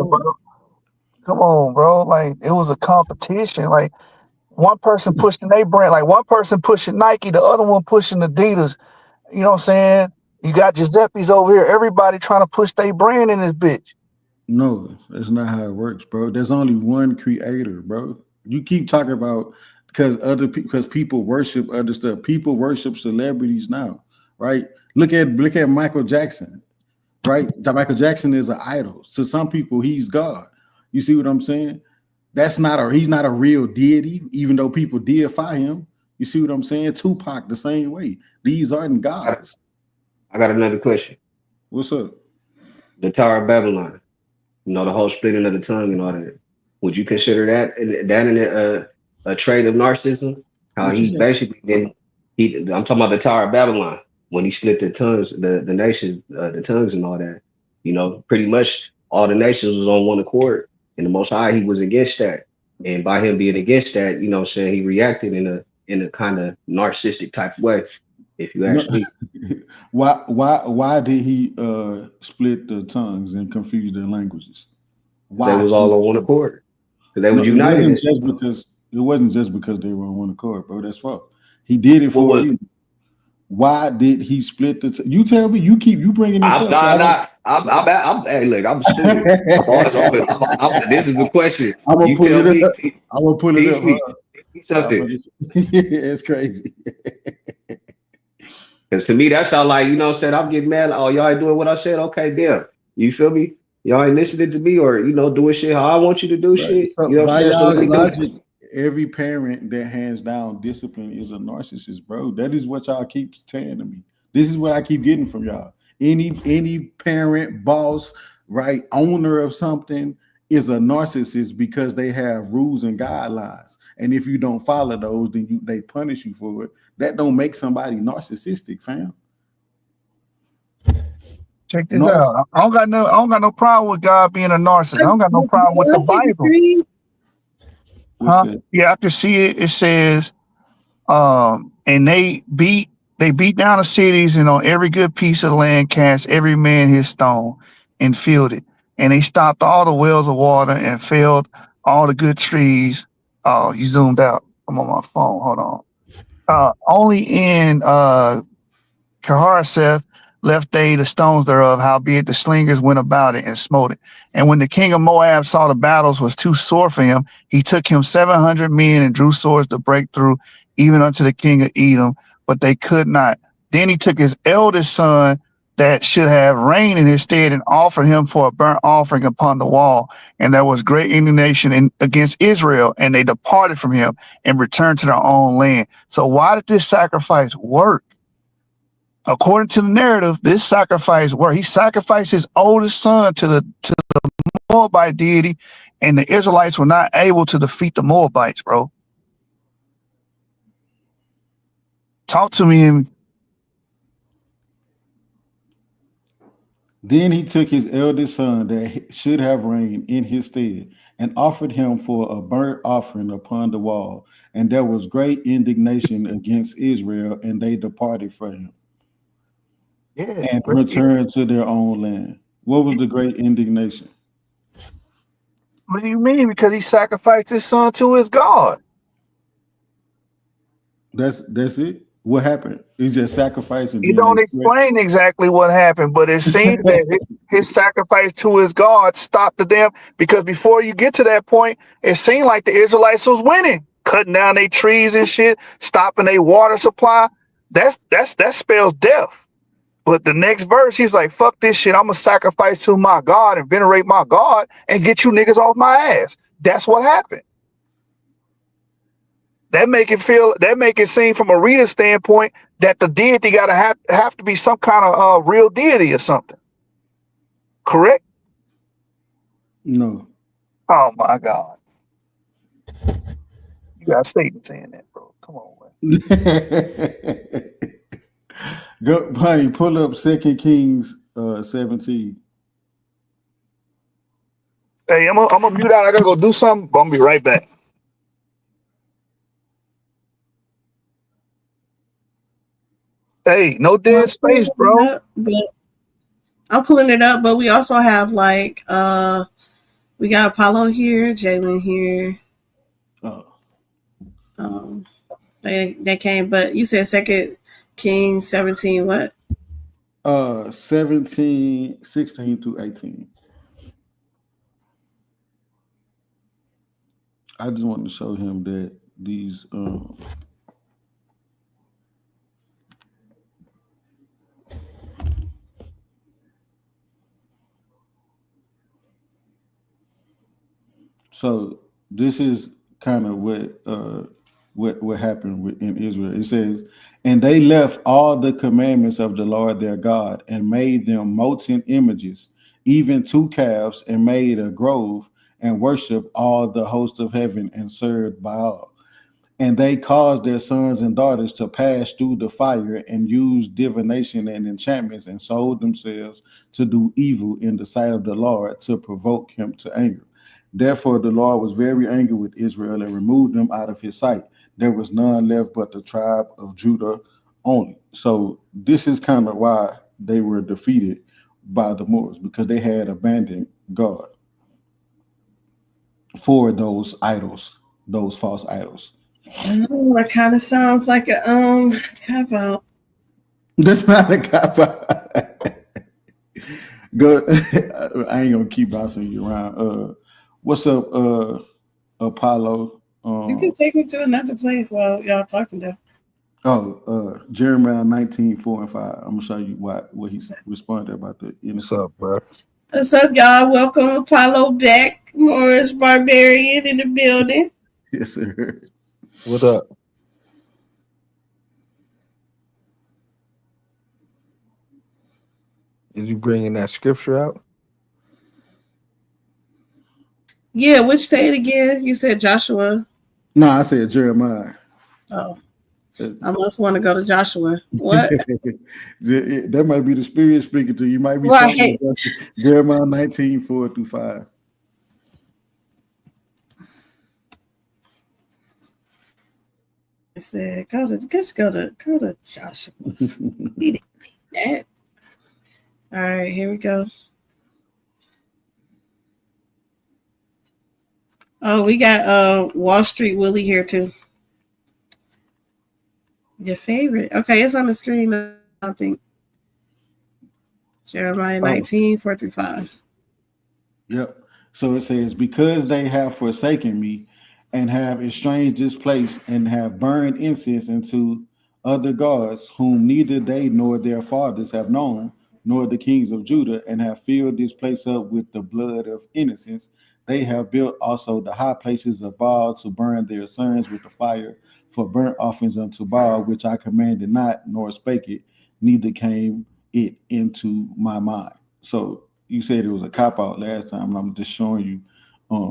come on, bro. Like it was a competition. Like one person pushing their brand, like one person pushing Nike, the other one pushing Adidas. You know what I'm saying? You got Giuseppe's over here. Everybody trying to push their brand in this bitch. No, that's not how it works, bro. There's only one creator, bro. You keep talking about because people worship other stuff. People worship celebrities now, right? Look at Michael Jackson, right? Michael Jackson is an idol. To some people, he's God. You see what I'm saying? He's not a real deity, even though people deify him. You see what I'm saying? Tupac the same way. These aren't gods. I got another question. What's up? The Tower of Babylon. You know, the whole splitting of the tongue and all that. Would you consider that in a trait of narcissism? How he's basically I'm talking about the Tower of Babylon when he split the tongues, the nations, the tongues and all that. You know, pretty much all the nations was on one accord, and the Most High he was against that. And by him being against that, you know, what I'm saying he reacted in a kind of narcissistic type of way. If you ask me, why did he split the tongues and confuse their languages? Why? They was all on one accord. They was united. It wasn't just because they were on one accord, bro. That's fault. He did it for you. Why did he split the? You tell me. You bringing this up. Hey, look, I'm stupid. This is a question. I'm gonna pull it up. I'm gonna pull it up. It's crazy. Because to me, that's how, like, you know what I'm saying? I'm getting mad. Like, oh, y'all ain't doing what I said. Okay, damn. You feel me? Y'all ain't listening to me, or, you know, doing shit how I want you to do shit. So, you know what I'm saying? Logic, every parent that hands down discipline is a narcissist, bro. That is what y'all keep saying to me. This is what I keep getting from y'all. Any parent, boss, right, owner of something is a narcissist because they have rules and guidelines. And if you don't follow those, then they punish you for it. That don't make somebody narcissistic, fam. Check this out. I don't got no problem with God being a narcissist. I don't got no problem with the Bible. Yeah, I can see it. It says, and they beat down the cities, and on every good piece of land cast every man his stone and filled it. And they stopped all the wells of water and felled all the good trees. Oh, you zoomed out. I'm on my phone. Hold on. Only in Keharseth left they the stones thereof, howbeit the slingers went about it and smote it. And when the king of Moab saw the battles was too sore for him, he took him 700 men and drew swords to break through, even unto the king of Edom, but they could not. Then he took his eldest son, that should have reigned in his stead and offered him for a burnt offering upon the wall. And there was great indignation against Israel, and they departed from him and returned to their own land. So why did this sacrifice work? According to the narrative, this sacrifice worked. He sacrificed his oldest son to the Moabite deity, and the Israelites were not able to defeat the Moabites, bro. Talk to me. Then he took his eldest son that should have reigned in his stead and offered him for a burnt offering upon the wall. And there was great indignation against Israel, and they departed from him. Yeah, and returned to their own land. What was the great indignation? What do you mean? Because he sacrificed his son to his God. That's it. What happened? He just sacrificed. He don't explain exactly what happened, but it seems that his sacrifice to his God stopped the damn. Because before you get to that point, it seemed like the Israelites was winning, cutting down their trees and shit, stopping their water supply. That spells death. But the next verse, he's like, fuck this shit. I'm going to sacrifice to my God and venerate my God and get you niggas off my ass. That's what happened. That make it seem from a reader standpoint that the deity got to have to be some kind of real deity or something. Correct? No. Oh my God. You got Satan saying that, bro. Come on, man. Go, honey, pull up 2 Kings 17. Hey, I'm gonna mute out. I gotta go do something, but I'm gonna be right back. Hey, no dead space, bro. I'm pulling it up, but we also have like we got Apollo here, Jalen here. Oh. They came, but you said 2 Kings 17 what? 16 to 18. I just wanted to show him that these so this is kind of what happened in Israel. It says, and they left all the commandments of the Lord their God and made them molten images, even 2 calves, and made a grove and worshiped all the host of heaven and served Baal. And they caused their sons and daughters to pass through the fire and used divination and enchantments and sold themselves to do evil in the sight of the Lord to provoke him to anger. Therefore, the Lord was very angry with Israel and removed them out of his sight. There was none left but the tribe of Judah only. So this is kind of why they were defeated by the Moors, because they had abandoned God for those idols, those false idols. That kind of sounds like a cop out. That's not a cop out. Go. I ain't gonna keep bouncing you around. What's up, Apollo? You can take me to another place while y'all talking there. Jeremiah 19, 4 and 5. I'm gonna show you what he responded about the innocent. What's up, bro? What's up, y'all? Welcome Apollo back. Morris Barbarian in the building. Yes, sir. What up? Is you bringing that scripture out? Yeah, which say it again? You said Joshua. No, I said Jeremiah. Oh, I must want to go to Joshua. What? That might be the Spirit speaking to you. Might be right. Jeremiah 19, 4 through 5. I said, go to Joshua. Need that. All right, here we go. Oh, we got Wall Street Willie here too. Your favorite. Okay, it's on the screen, I think. Jeremiah 19, 4 through 5. Yep. So it says, because they have forsaken me and have estranged this place and have burned incense into other gods, whom neither they nor their fathers have known, nor the kings of Judah, and have filled this place up with the blood of innocence. They have built also the high places of Baal to burn their sons with the fire for burnt offerings unto Baal, which I commanded not, nor spake it, neither came it into my mind. So you said it was a cop out last time, and I'm just showing you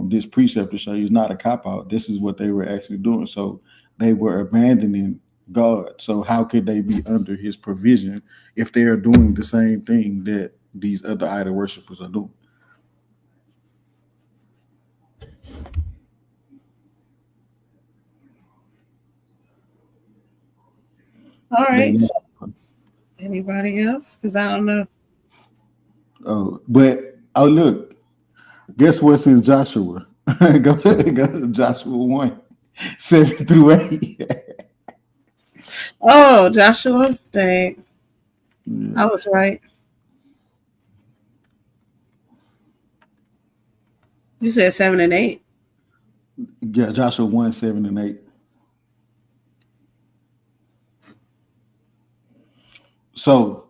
this precept to show you it's not a cop out. This is what they were actually doing. So they were abandoning God. So how could they be under His provision if they are doing the same thing that these other idol worshippers are doing? All right. So anybody else? Because I don't know. Oh, but look, guess what's in Joshua? go to Joshua 1:7-8. Oh, Joshua. Dang. Yeah. I was right. You said 7 and 8. Yeah, Joshua 1:7-8. So,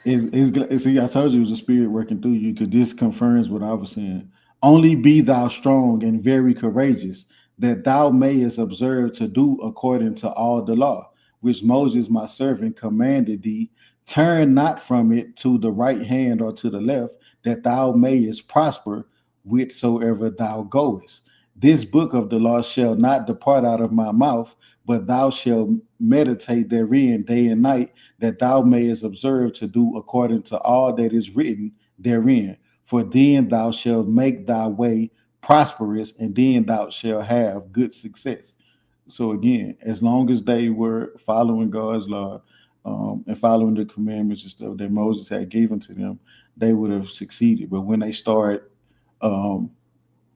see, I told you it was a spirit working through you because this confirms what I was saying. Only be thou strong and very courageous, that thou mayest observe to do according to all the law, which Moses my servant commanded thee. Turn not from it to the right hand or to the left, that thou mayest prosper whithersoever thou goest. This book of the law shall not depart out of my mouth, but thou shalt meditate therein day and night, that thou mayest observe to do according to all that is written therein. For then thou shalt make thy way prosperous, and then thou shalt have good success. So again, as long as they were following God's law and following the commandments and stuff that Moses had given to them, they would have succeeded. But when they start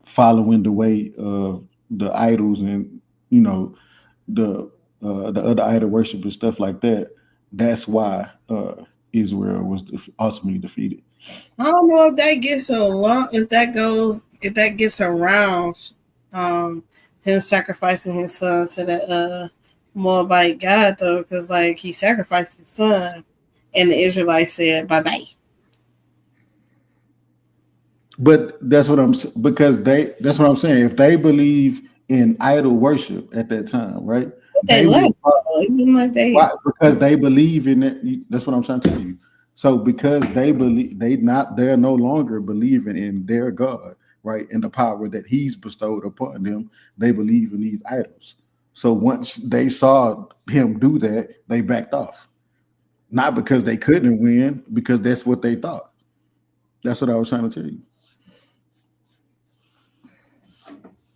following the way of the idols and the other idol worship and stuff like that, that's why Israel was ultimately defeated. I don't know if that gets along, if that gets around him sacrificing his son to the Moabite god though, because like he sacrificed his son, and the Israelites said bye bye. But that's what I'm saying, because that's what I'm saying. If they believe in idol worship at that time, right? Because they believe in it. That's what I'm trying to tell you. So because they believe, they're no longer believing in their God, right? And the power that He's bestowed upon them, they believe in these idols. So once they saw Him do that, they backed off. Not because they couldn't win, because that's what they thought. That's what I was trying to tell you.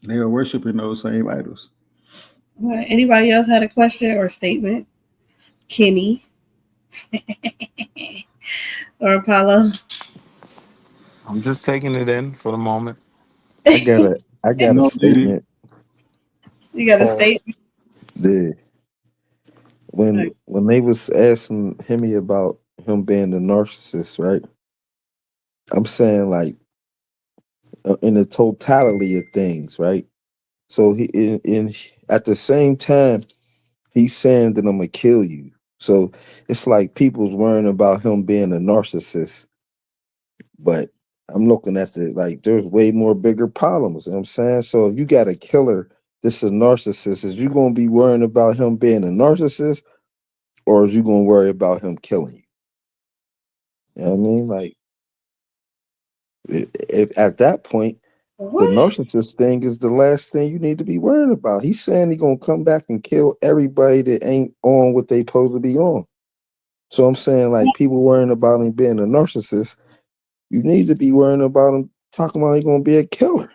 They are worshiping those same idols. Anybody else had a question or statement? Kenny or Apollo? I'm just taking it in for the moment. I got a statement. You got a statement? Yeah. When they was asking Himmy about him being a narcissist, right? I'm saying like in the totality of things, right? So he in at the same time he's saying that I'm gonna kill you. So it's like people's worrying about him being a narcissist, but I'm looking at like there's way more bigger problems. You know what I'm saying? So if you got a killer that's a narcissist, is you gonna be worrying about him being a narcissist, or is you gonna worry about him killing you? You know what I mean? Like if at that point, the narcissist thing is the last thing you need to be worrying about. He's saying he's gonna come back and kill everybody that ain't on what they supposed to be on. So I'm saying, like, people worrying about him being a narcissist, you need to be worrying about him talking about he's gonna be a killer.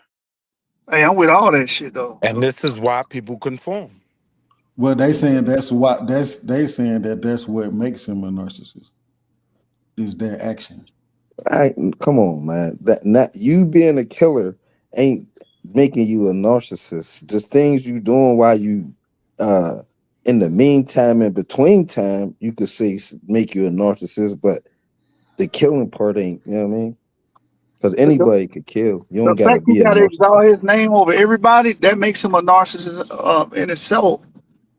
Hey, I'm with all that shit though. And this is why people conform. Well, they saying that's what that's what makes him a narcissist. Is their action. Come on, man. That not you being a killer ain't making you a narcissist. The things you doing while you in the meantime, in between time, you could say make you a narcissist, but the killing part ain't, you know what I mean? Because anybody could kill. You don't gotta be a narcissist. Exalt his name over everybody, that makes him a narcissist in itself.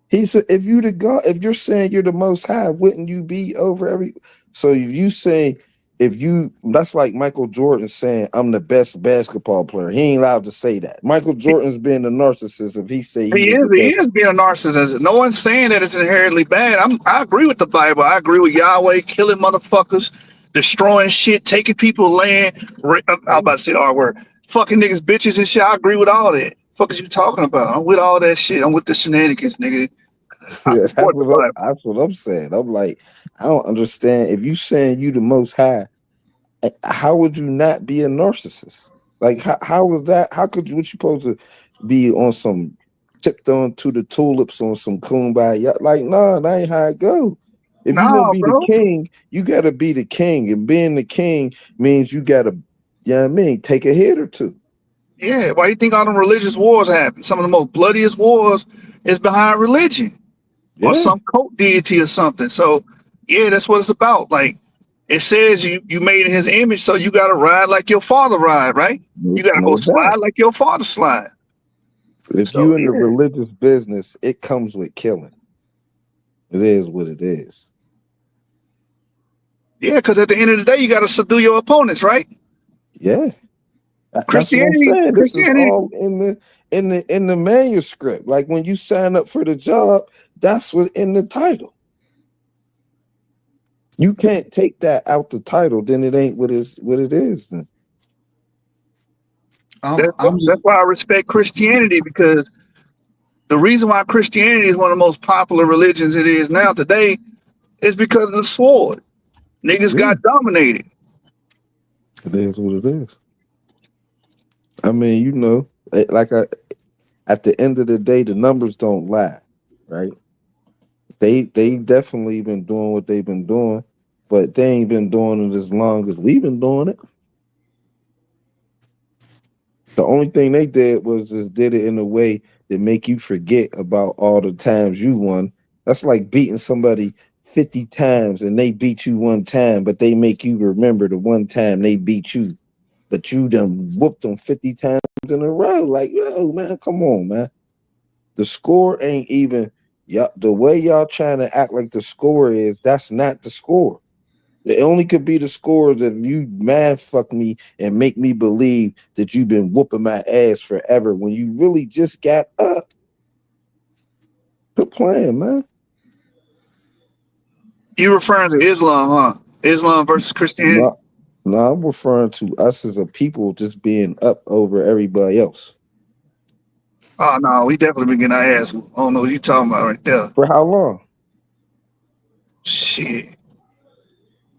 He said, if you the God, if you're saying you're the most high, wouldn't you be over every? So if you say that's like Michael Jordan saying I'm the best basketball player. He ain't allowed to say that. Michael Jordan's being a narcissist if he say he was the He best. is being a narcissist. No one's saying that it's inherently bad. I agree with the Bible. I agree with Yahweh killing motherfuckers, destroying shit, taking people land. I'm about to say the R word. Fucking niggas, bitches and shit. I agree with all that. Fuck is you talking about? I'm with all that shit. I'm with the shenanigans, nigga. I Yeah, support the Bible. that's what I'm saying. I'm like, I don't understand. If you saying you the most high, how would you not be a narcissist? Like how was that? How could you what you supposed to be on some tiptoeing to the tulips on some kumbaya? Like, nah, that ain't how it go. If you gonna No, be the bro. king, you gotta be the king. And being the king means you gotta, you know what I mean, take a hit or two. Yeah, why you think all them religious wars happen? Some of the most bloodiest wars is behind religion or Yeah, some cult deity or something. So yeah, that's what it's about. Like it says you made in his image, so you gotta ride like your father ride, right? You gotta go no doubt. slide like your father slide. If So you in the yeah. religious business, it comes with killing. It is what it is. Yeah, because at the end of the day, you gotta subdue your opponents, right? Yeah. That's what I'm Christianity, saying. This is Christianity, all in the manuscript. Like when you sign up for the job, that's what in the title. You can't take that out the title, then it ain't what it is. Then I'm just that's why I respect Christianity, because the reason why Christianity is one of the most popular religions it is now today is because of the sword. Niggas yeah, got dominated. it is what it is. I mean, like at the end of the day, the numbers don't lie, right? They definitely been doing what they've been doing, but they ain't been doing it as long as we've been doing it. The only thing they did was just did it in a way that make you forget about all the times you won. That's like beating somebody 50 times and they beat you one time, but they make you remember the one time they beat you. But you done whooped them 50 times in a row. Like, yo, man, come on, man. The score ain't even the way y'all trying to act like the score is, that's not the score. It only could be the scores if you man fuck me and make me believe that you've been whooping my ass forever when you really just got up. Quit playing, man. You referring to Islam, huh? Islam versus Christianity. No, no, I'm referring to us as a people just being up over everybody else. Oh no, we definitely been getting our ass. I don't know what you talking about right there. For how long? Shit.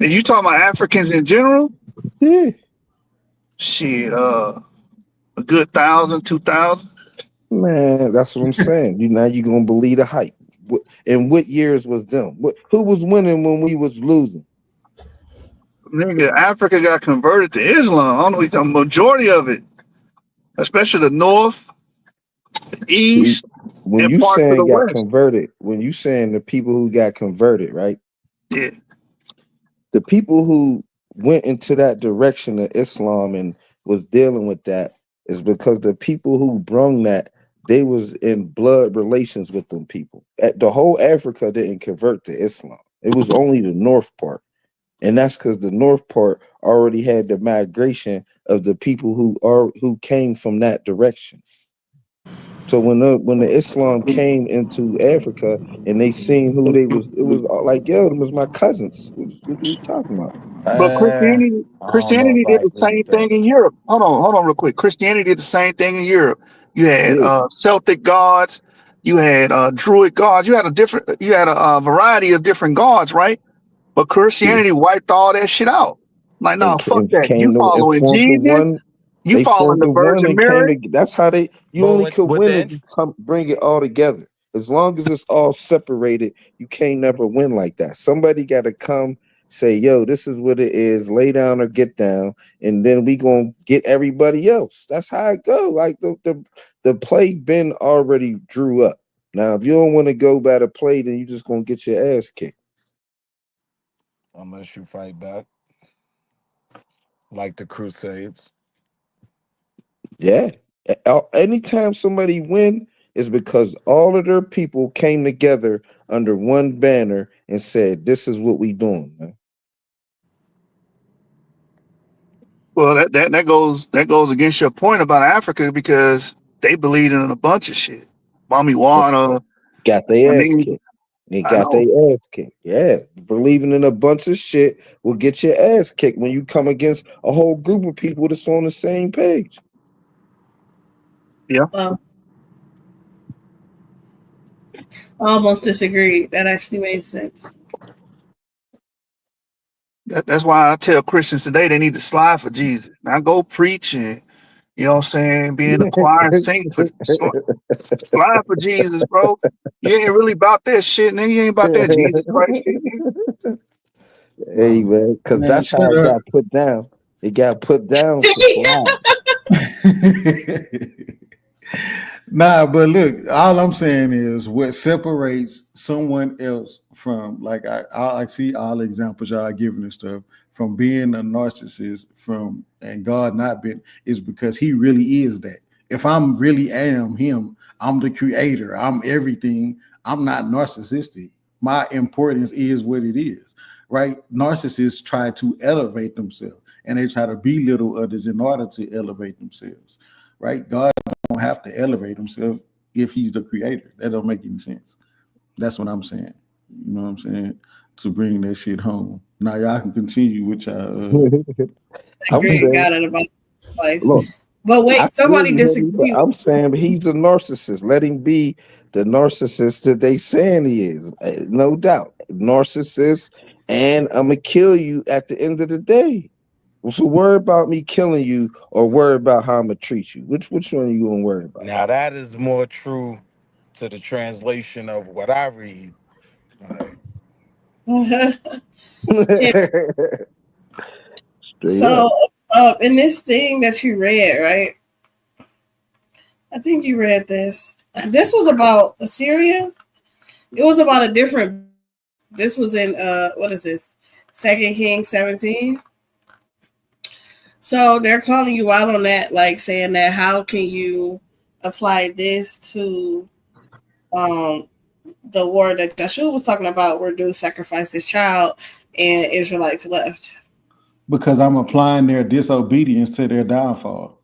And you talking about Africans in general? Yeah. Shit, a good 1,000, 2,000. Man, that's what I'm saying. You gonna believe the hype. And what years was them? Who was winning when we was losing? Nigga, Africa got converted to Islam. I don't know what you talking. Majority of it, especially the north, the See, east, when and you parts of the saying got west. converted, when you saying the people who got converted, right? Yeah. The people who went into that direction of Islam and was dealing with that is because the people who brung that, they was in blood relations with them people. The whole Africa didn't convert to Islam. It was only the north part. And that's because the north part already had the migration of the people who came from that direction. So when the Islam came into Africa and they seen who they was, it was like, yo, them was my cousins. What we talking about? But I don't know Christianity if I did the agree same with that. thing in Europe. Hold on, real quick. Christianity did the same thing in Europe. You had Yeah, Celtic gods, you had Druid gods, you had a variety of different gods, right? But yeah. Christianity wiped all that shit out. Like, no, fuck And that. You came to and following formed the Jesus, one. you They following formed the the one Virgin and came Mary. to. That's how they. You But only could win if within, you bring it all together. As long as it's all separated, you can't never win like that. Somebody got to come say, "Yo, this is what it is. Lay down or get down," and then we gonna get everybody else. That's how it go. Like the play been already drew up. Now, if you don't want to go by the play, then you just gonna get your ass kicked. unless you fight back, like the Crusades. Yeah. Anytime somebody win is because all of their people came together under one banner and said, "This is what we doing, man." Well, that goes against your point about Africa because they believe in a bunch of shit. Mommy water. Got I their ass mean, kicked. They I got know. their ass kicked. Yeah. Believing in a bunch of shit will get your ass kicked when you come against a whole group of people that's on the same page. Yeah. Well, I almost disagreed. That actually made sense. That's why I tell Christians today they need to slide for Jesus. Not go preach and, you know what I'm saying, be in the choir and sing for slide for Jesus, bro. You ain't really about that shit, nigga. You ain't about that Jesus Christ shit, nigga. Hey, man, because Man, that's how shut it up. got put down. It got put down to slide. Nah, but look, all I'm saying is what separates someone else from, like, I see all the examples y'all are giving and stuff, from being a narcissist from and God not being, is because he really is that. If I'm really am him, I'm the creator, I'm everything, I'm not narcissistic. My importance is what it is, right? Narcissists try to elevate themselves and they try to belittle others in order to elevate themselves, right? God don't have to elevate himself if he's the creator. That don't make any sense. That's what I'm saying. You know what I'm saying? To bring that shit home. Now y'all can continue with y'all. I I'm agree. saying, Got it about life. look, But I wait, feel somebody you, Himmy, but disagreed. I'm saying he's a narcissist. Let him be the narcissist that they saying he is. No doubt. Narcissist, and I'm going to kill you at the end of the day. So worry about me killing you or worry about how I'm going to treat you. Which one are you going to worry about? Now that is more true to the translation of what I read. Like, Straight up. So, in this thing that you read, right? I think you read this. This was about Assyria. It was about a different. This was in what is this? 2 Kings 17. So they're calling you out on that, like saying that how can you apply this to the war that Joshua was talking about, where dude sacrificed his child and Israelites left. Because I'm applying their disobedience to their downfall.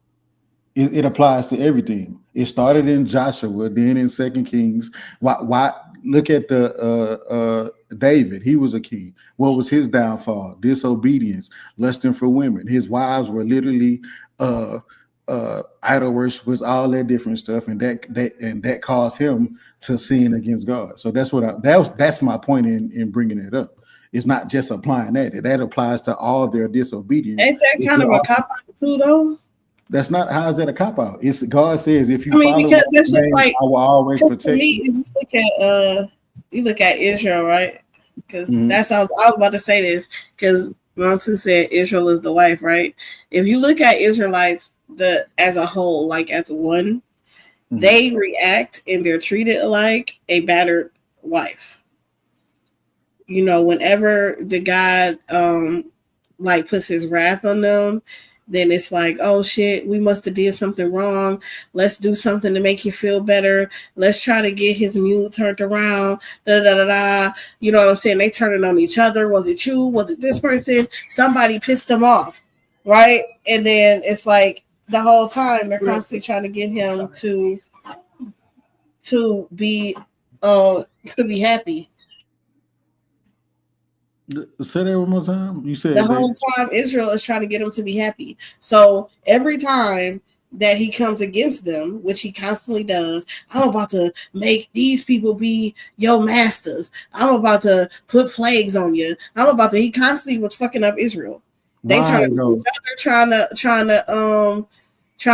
It applies to everything. It started in Joshua, then in Second Kings. Why look at the David? He was a king. What was his downfall? Disobedience, lusting for women. His wives were literally idol worshipers, all that different stuff, and that caused him to sin against God. So that's what that's my point in bringing it up. It's not just applying that applies to all their disobedience. Ain't that kind of a cop out too, though? That's not, how is that a cop out? It's God says if you follow because my it's just name, like, I will always to protect me, you. if you look at Israel, right? Because that's how I was about to say this. Because Montu said Israel is the wife, right? If you look at Israelites as a whole, like as one, they react and they're treated like a battered wife. You know, whenever the God like puts his wrath on them, then it's like, oh shit, we must have did something wrong. Let's do something to make you feel better. Let's try to get his mood turned around. Da, da, da, da. You know what I'm saying? They turning on each other. Was it you? Was it this person? Somebody pissed them off, right? And then it's like the whole time they're constantly trying to get him to be happy. Say that one more time. You said The whole time Israel is trying to get him to be happy. So every time that he comes against them, which he constantly does, I'm about to make these people be your masters. I'm about to put plagues on you. He constantly was fucking up Israel. They turn each other trying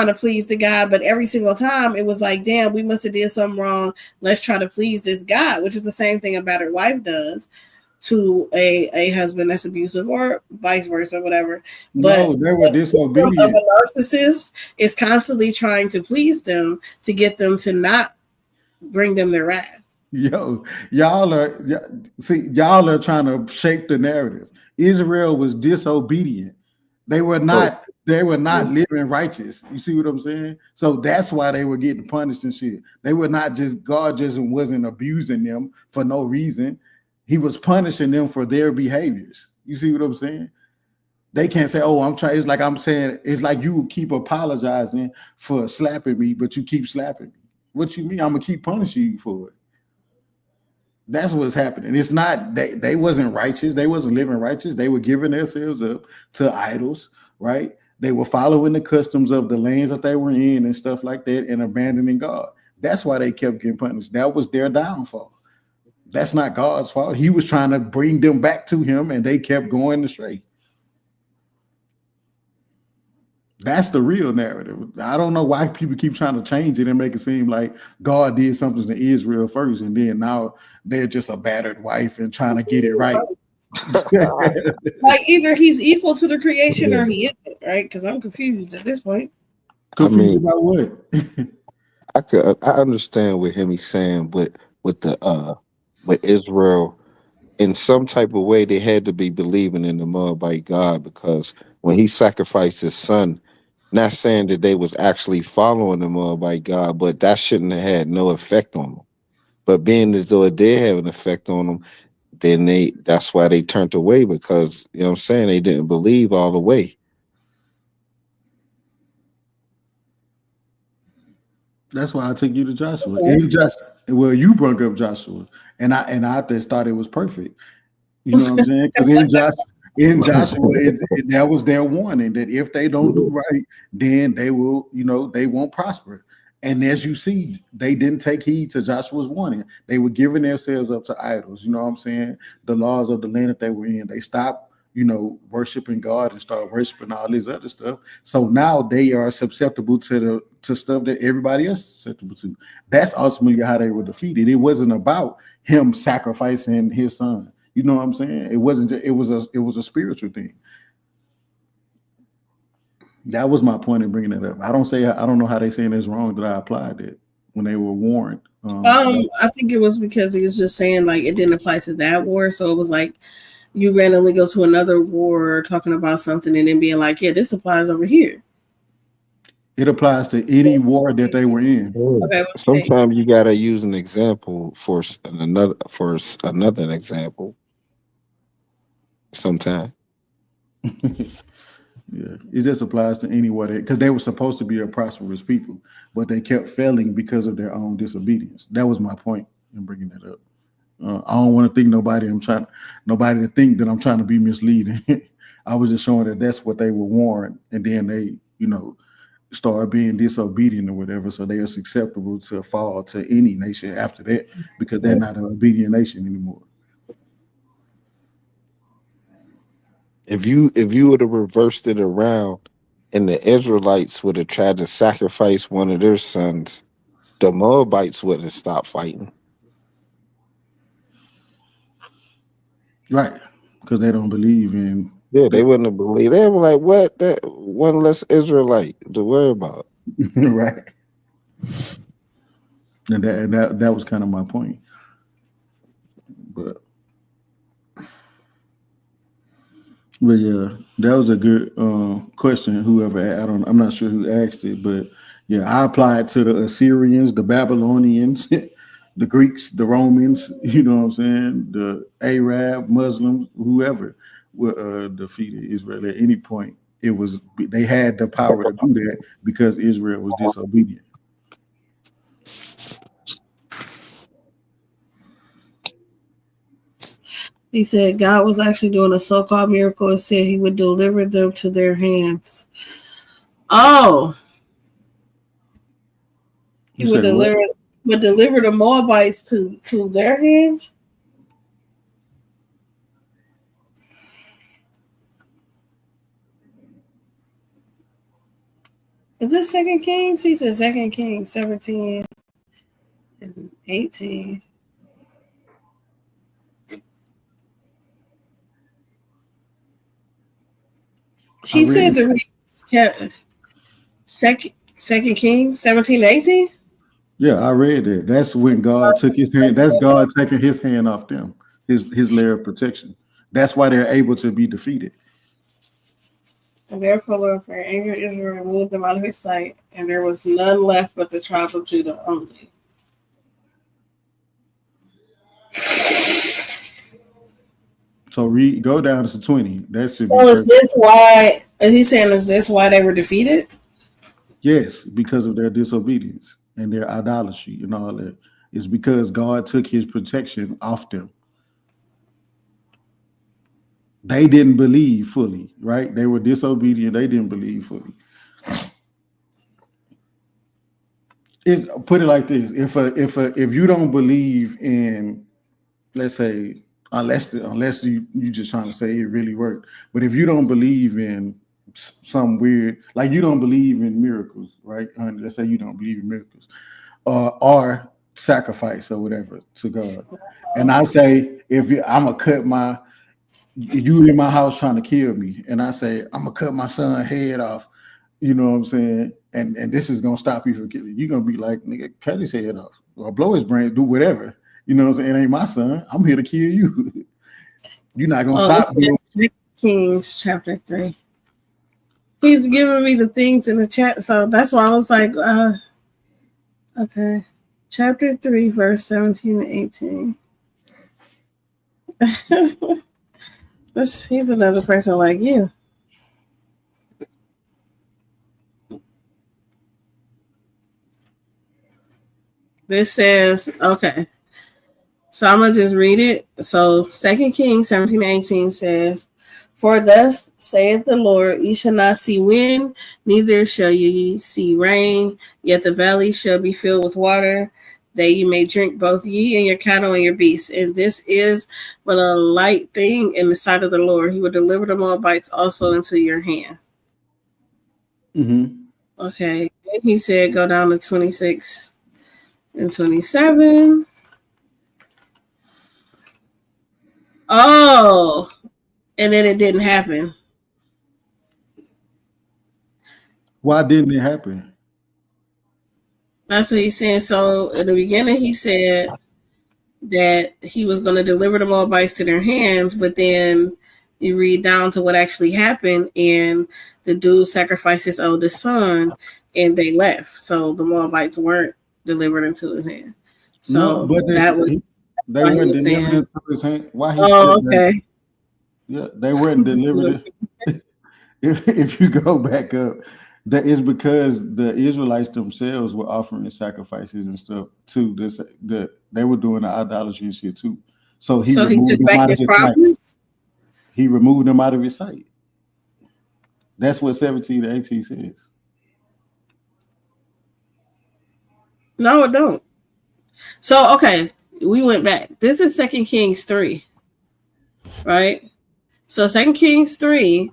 to please the guy, but every single time it was like, damn, we must have did something wrong. Let's try to please this guy, which is the same thing a battered wife does to a husband that's abusive, or vice versa, whatever. But no, they were disobedient. Of a narcissist is constantly trying to please them to get them to not bring them their wrath. Yo, y'all are trying to shape the narrative. Israel was disobedient. They were not living righteous. You see what I'm saying? So that's why they were getting punished and shit. They were not just, God just wasn't abusing them for no reason. He was punishing them for their behaviors. You see what I'm saying? They can't say, "Oh, I'm trying." It's like I'm saying. It's like you keep apologizing for slapping me, but you keep slapping me. What you mean? I'm gonna keep punishing you for it. That's what's happening. It's not they wasn't righteous. They wasn't living righteous. They were giving themselves up to idols, right? They were following the customs of the lands that they were in and stuff like that, and abandoning God. That's why they kept getting punished. That was their downfall. That's not God's fault. He was trying to bring them back to Him, and they kept going astray. That's the real narrative. I don't know why people keep trying to change it and make it seem like God did something to Israel first, and then now they're just a battered wife and trying to get it right. Like either he's equal to the creation or he isn't, right? Because I'm confused at this point. Confused about what? I understand what Himmy's saying, but with Israel, in some type of way, they had to be believing in the Moabite God, because when he sacrificed his son, not saying that they was actually following the Moabite God, but that shouldn't have had no effect on them. But being as though it did have an effect on them, then that's why they turned away, because, you know what I'm saying, they didn't believe all the way. That's why I took you to Joshua. Well, you brought up Joshua, and I just thought it was perfect. You know what I'm saying? Because in Joshua, that was their warning that if they don't do right, then they will, they won't prosper. And as you see, they didn't take heed to Joshua's warning. They were giving themselves up to idols. You know what I'm saying? The laws of the land that they were in. They stopped, worshiping God and start worshiping all this other stuff. So now they are susceptible to stuff that everybody else is susceptible to. That's ultimately how they were defeated. It wasn't about him sacrificing his son. You know what I'm saying? It wasn't. It was a spiritual thing. That was my point in bringing it up. I don't know how they saying it's wrong that I applied it when they were warned. I think it was because he was just saying like it didn't apply to that war, so it was like you randomly go to another war talking about something and then being like, yeah, this applies over here. It applies to any war that they were in. Okay, sometimes you gotta use an example for another example. Sometimes. Yeah, it just applies to anywhere because they were supposed to be a prosperous people, but they kept failing because of their own disobedience. That was my point in bringing that up. I don't want to think nobody to think that I'm trying to be misleading. I was just showing that that's what they were warned, and then they, start being disobedient or whatever, so they are susceptible to fall to any nation after that because they're not an obedient nation anymore. If you would have reversed it around and the Israelites would have tried to sacrifice one of their sons, the Moabites wouldn't have stopped fighting. Right. Because they don't believe in. Yeah, they wouldn't have believed. They were like, what? That one less Israelite to worry about. Right. And that was kind of my point. But yeah, that was a good question. I'm not sure who asked it, but yeah, I applied to the Assyrians, the Babylonians, the Greeks, the Romans. You know what I'm saying? The Arab, Muslims, whoever would defeated Israel at any point. They had the power to do that because Israel was disobedient. He said God was actually doing a so-called miracle and said he would deliver them to their hands. Oh. He would deliver the Moabites to their hands? Is this 2 Kings? He said 2 Kings 17 and 18. She said to read 2 Kings 17 and 18? Yeah, I read that. That's when God took his hand. That's God taking his hand off them, his layer of protection. That's why they're able to be defeated. And therefore, for anger, Israel removed them out of his sight, and there was none left but the tribe of Judah only. So go down to 20. That should be So is 13. this why? Is he saying is this why they were defeated? Yes, because of their disobedience and their idolatry and all that. It's because God took his protection off them. They didn't believe fully, right? They were disobedient. They didn't believe fully. Put it like this: if you don't believe in, let's say, unless you just trying to say it really worked, but if you don't believe in some weird, like you don't believe in miracles, right? Let's say you don't believe in miracles, or sacrifice or whatever to God, and I say I'm gonna cut you in my house trying to kill me, and I say I'm gonna cut my son's head off. You know what I'm saying? And this is gonna stop you from killing. You're gonna be like, nigga, cut his head off or blow his brain, do whatever. You know what I'm saying? It ain't my son. I'm here to kill you. You're not gonna stop me. Kings chapter 3. He's giving me the things in the chat, so that's why I was like, okay. Chapter 3, verse 17 and 18. He's another person like you. This says, okay. So I'm going to just read it. So 2 Kings 17 and 18 says, for thus saith the Lord, ye shall not see wind, neither shall ye see rain, yet the valley shall be filled with water, that you may drink both ye and your cattle and your beasts. And this is but a light thing in the sight of the Lord. He will deliver the Moabites also into your hand. Mm-hmm. Okay. And he said, go down to 26 and 27. Oh, and then it didn't happen. Why didn't it happen? That's what he's saying. So in the beginning, he said that he was going to deliver the Moabites to their hands, but then you read down to what actually happened, and the dude sacrificed his oldest son, and they left. So the Moabites weren't delivered into his hand. So no, but that was they weren't delivered into his hand. Why he oh, said okay. That? Yeah, they weren't delivered. If you go back up, that is because the Israelites themselves were offering sacrifices and stuff too. They were doing the idolatry and shit too. So he removed them out of his sight. He removed them out of his sight. That's what 17 to 18 says. No, it don't. So okay, we went back. This is 2 Kings 3, right? So 2 Kings 3.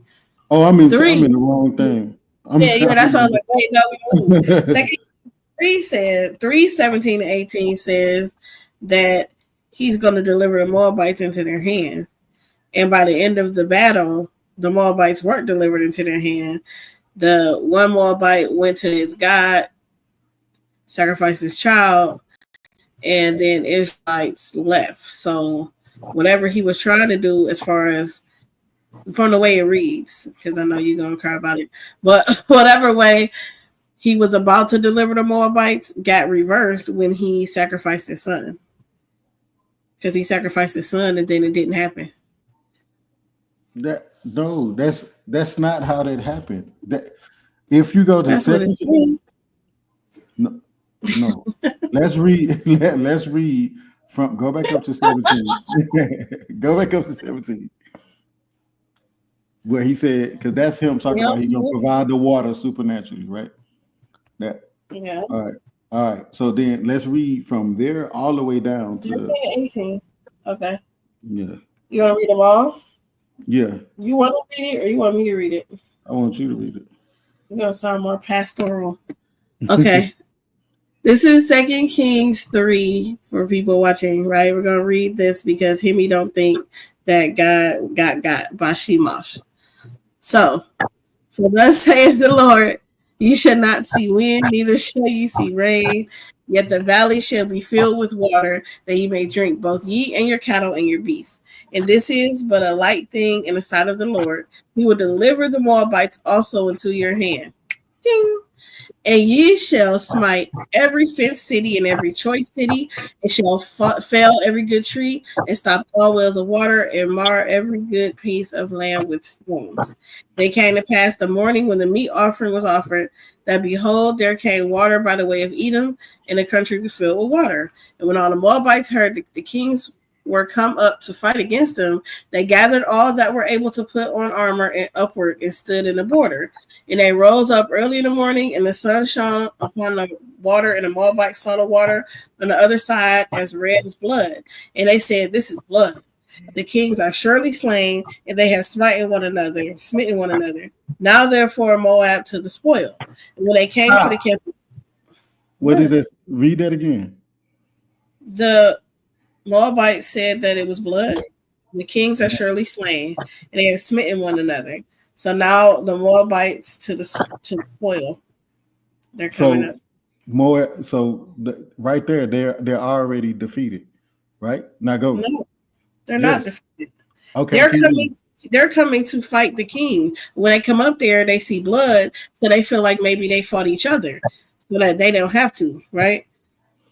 Oh, I'm in the wrong thing. Yeah, that's what I was like. Wait, no, 2 Kings 3 said 3:17 to 18 says that he's going to deliver the Moabites into their hand, and by the end of the battle, the Moabites weren't delivered into their hand. The one Moabite went to his god, sacrificed his child, and then Israelites left. So whatever he was trying to do, as far as from the way it reads, because I know you're going to cry about it, but whatever way he was about to deliver the Moabites got reversed when he sacrificed his son. Because he sacrificed his son and then it didn't happen. That's not how that happened. If you go to second, no. Let's read. Let's read from. Go back up to 17. Go back up to 17. Where he said, because that's him talking about he's gonna provide the water supernaturally, right? Yeah. All right. So then let's read from there all the way down to 18. Okay. Yeah. You want to read them all? Yeah. You want to read it, or you want me to read it? I want you to read it. You're gonna sound more pastoral. Okay. This is 2 Kings 3 for people watching, right? We're gonna read this because Himmy don't think that God got by Shemash. So, for thus saith the Lord, ye shall not see wind, neither shall ye see rain, yet the valley shall be filled with water, that ye may drink both ye and your cattle and your beasts. And this is but a light thing in the sight of the Lord. He will deliver the Moabites also into your hand. Ding. And ye shall smite every fenced city and every choice city, and shall fell every good tree, and stop all wells of water, and mar every good piece of land with stones. They came to pass the morning when the meat offering was offered, that behold, there came water by the way of Edom, and the country was filled with water. And when all the Moabites heard that the kings were come up to fight against them, they gathered all that were able to put on armor and upward and stood in the border. And they rose up early in the morning, and the sun shone upon the water, and the Moabites saw the water on the other side as red as blood. And they said, "This is blood. The kings are surely slain, and they have smitten one another. Now therefore Moab to the spoil." And when they came to the camp, what is this? Read that again. The Moabites said that it was blood. The kings are surely slain, and they have smitten one another. So now the Moabites to the spoil. They're coming up. Right there, they're already defeated, right? Now go. No, they're not defeated. Okay, they're coming to fight the kings. When they come up there, they see blood, so they feel like maybe they fought each other, so that they don't have to, right?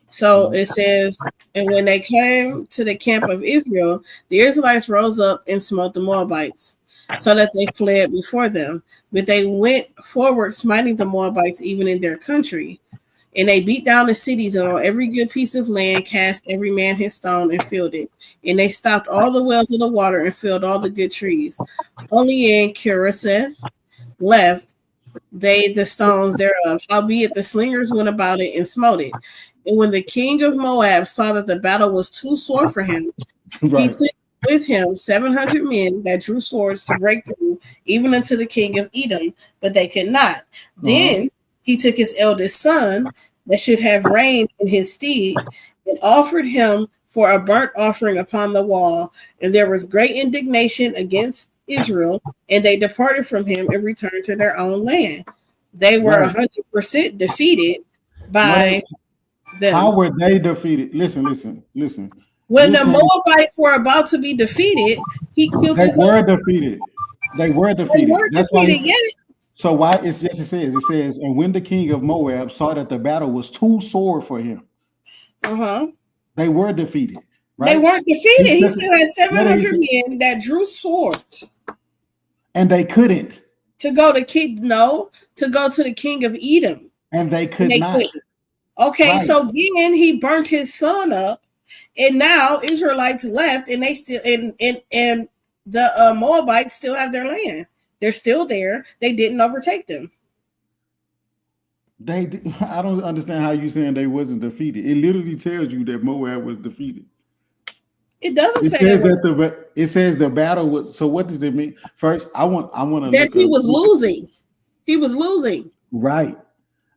So it says, and when they came to the camp of Israel, the Israelites rose up and smote the Moabites, so that they fled before them. But they went forward, smiting the Moabites even in their country. And they beat down the cities, and on every good piece of land cast every man his stone and filled it. And they stopped all the wells of the water and filled all the good trees. Only in Kiraseth left they the stones thereof. Howbeit the slingers went about it and smote it. And when the king of Moab saw that the battle was too sore for him, he took with him 700 men that drew swords to break through, even unto the king of Edom, but they could not. Then he took his eldest son, that should have reigned in his stead, and offered him for a burnt offering upon the wall. And there was great indignation against Israel, and they departed from him and returned to their own land. They were 100% defeated by them. How were they defeated? Listen. When the Moabites were about to be defeated, he killed his They were defeated. They were defeated. That's defeated, why. So why it says, and when the king of Moab saw that the battle was too sore for him, they were defeated. Right? They weren't defeated. He still had 700 men that drew swords, and they couldn't to go to the king of Edom, and they could not. Okay, so then he burnt his son up, and now Israelites left, and they still and the Moabites still have their land. They're still there. They didn't overtake them. I don't understand how you saying they wasn't defeated. It literally tells you that Moab was defeated. It doesn't say that. It says the battle was. So what does it mean? First, I want to. That he was losing. He was losing. Right.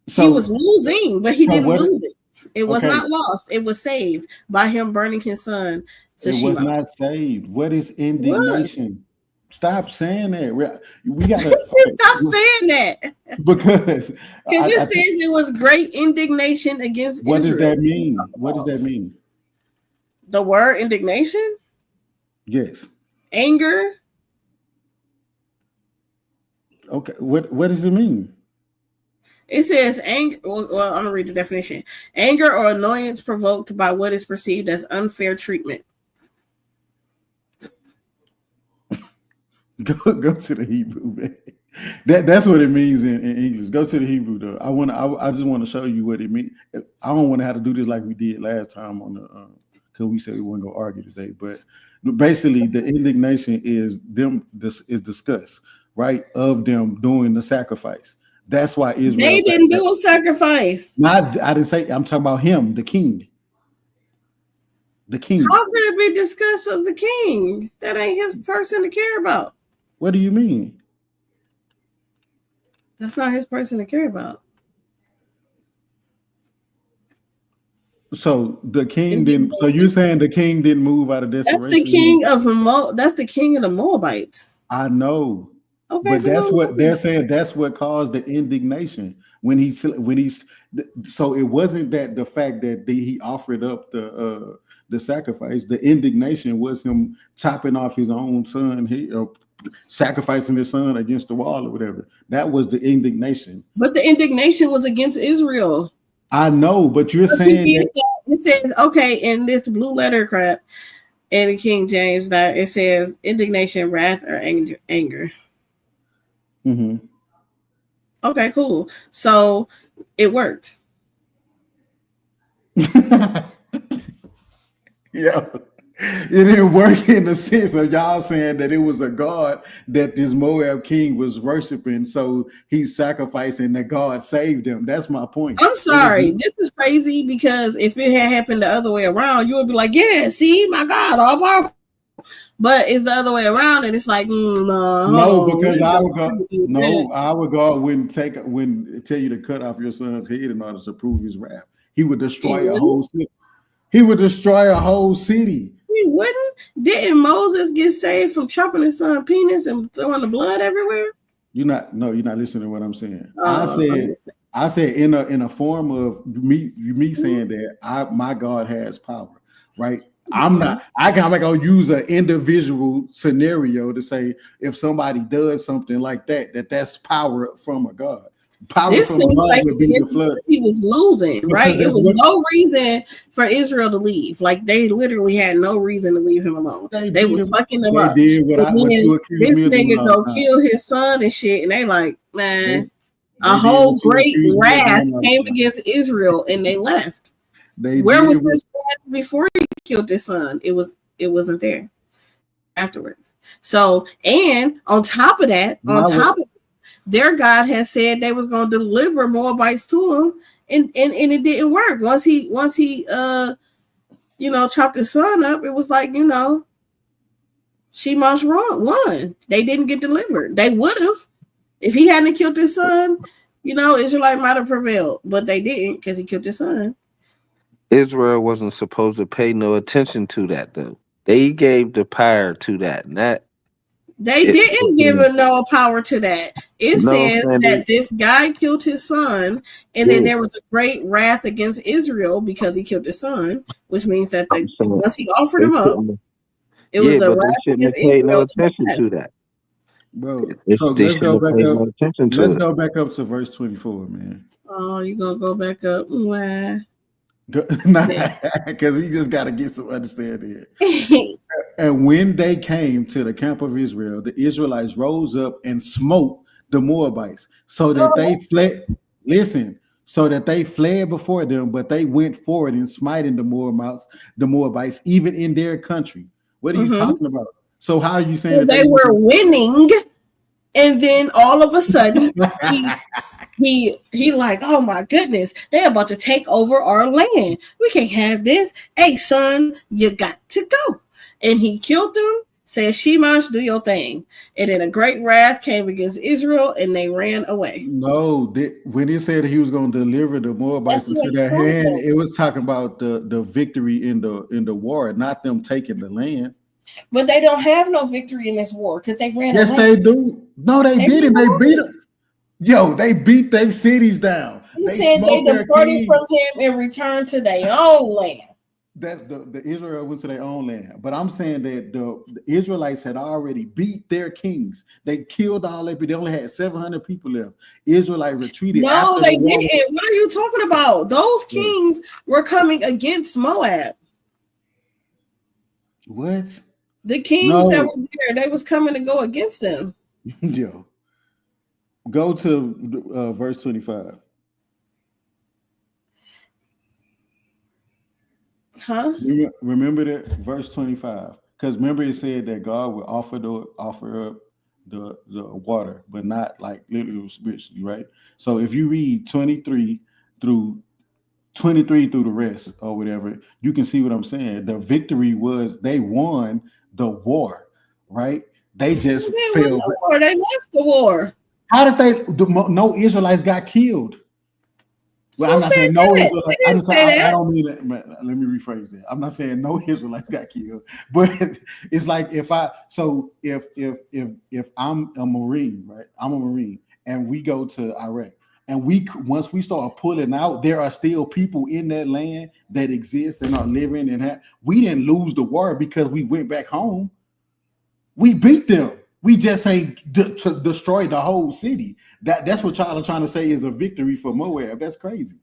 So he was losing, but he didn't lose it. It was not lost. It was saved by him burning his son. It was not saved. What is indignation? Stop saying that. We gotta stop saying that because it says it was great indignation against What Israel. Does that mean? What does that mean? The word indignation? Yes. Anger. Okay. What does it mean? It says anger. Well, I'm gonna read the definition: anger or annoyance provoked by what is perceived as unfair treatment. Go to the Hebrew, man. That's what it means in English. Go to the Hebrew though. I just want to show you what it means. I don't want to have to do this like we did last time on the because we said we weren't gonna argue today. But basically, the indignation is disgust, right? Of them doing the sacrifice. That's why Israel. They didn't do a sacrifice. I didn't say. I'm talking about him, the king. The king. How could it be disgust of the king? That ain't his person to care about. What do you mean? That's not his person to care about. So the king didn't. So you're saying the king didn't move out of desperation? That's the king of That's the king of the Moabites. I know. Okay, but that's what they're saying. That's what caused the indignation when he's. So it wasn't that the fact that he offered up the sacrifice. The indignation was him chopping off his own son. sacrificing his son against the wall or whatever. That was the indignation. But the indignation was against Israel. I know, but you're saying that it says, okay, in this blue letter crap in the King James, that it says indignation, wrath, or anger. Mm-hmm. Okay, cool. So it worked. Yeah. It didn't work in the sense of y'all saying that it was a god that this Moab king was worshiping, so he's sacrificing that God saved him. That's my point. I'm sorry, this is crazy, because if it had happened the other way around, you would be like, yeah, see, my God, all powerful. But it's the other way around, and it's like, no, because our God wouldn't tell you to cut off your son's head in order to prove his wrath. He would destroy a whole city. He would destroy a whole city. He wouldn't? Didn't Moses get saved from chopping his son's penis and throwing the blood everywhere? You're not listening to what I'm saying. I said in a form of me saying that my God has power, right? I'm not. I kind of gonna use an individual scenario to say if somebody does something like that's power from a God. Power this from seems God like would be the flood. He was losing, right? It was no reason for Israel to leave. Like they literally had no reason to leave him alone. They was fucking him up. This nigga go kill his son and shit, and they like, man, a whole great wrath came against Israel, and they left. Where was this wrath before he killed his son? It wasn't there afterwards. So, and on top of that, their God had said they was going to deliver Moabites to him, and it didn't work. Once he chopped his son up, it was like, Shemash won. They didn't get delivered. They would have if he hadn't killed his son. Israelite might have prevailed, but they didn't because he killed his son. Israel wasn't supposed to pay no attention to that, though. They gave the power to that, and that. They didn't give no power to that. It says that this guy killed his son, and then there was a great wrath against Israel because he killed his son, which means that once he offered him up, it was a wrath against Israel. No attention to that. Bro, so let's go back up. Let's go back up to verse 24, man. Oh, you gonna go back up? Why? Because we just got to get some understanding here. And when they came to the camp of Israel, the Israelites rose up and smote the Moabites, so that they fled. Listen, so that they fled before them, but they went forward and smiting the Moabites, even in their country. What are you talking about? So how are you saying they were winning, and then all of a sudden he like, oh my goodness, they're about to take over our land. We can't have this. Hey son, you got to go. And he killed them, said, Shemash, do your thing. And then a great wrath came against Israel, and they ran away. No, when he said he was going to deliver the Moabites into their hand, it was talking about the victory in the war, not them taking the land. But they don't have no victory in this war because they ran away. Yes, they do. No, they didn't. They beat them. Yo, they beat their cities down. He said they departed from him and returned to their own land. That the Israel went to their own land, but I'm saying that the Israelites had already beat their kings. They killed all their people. They only had 700 people left. Israelite retreated. No, they didn't. What are you talking about? Those kings were coming against Moab. What? The kings that were there, they was coming to go against them. Yo, go to verse 25. Huh? Remember that verse 25, because remember it said that God would offer up the water, but not like literally spiritually, right? So if you read 23 through the rest or whatever, you can see what I'm saying. The victory was they won the war, right? They just failed. They left the war. How did no Israelites got killed? Well, I'm not saying no Israelites. I don't mean that. Let me rephrase that. I'm not saying no Israelites got killed, but it's like if I'm a Marine, right? I'm a Marine, and we go to Iraq, and once we start pulling out, there are still people in that land that exist and are living we didn't lose the war because we went back home. We beat them. We just say to destroy the whole city. That's what y'all are trying to say is a victory for Moab. That's crazy.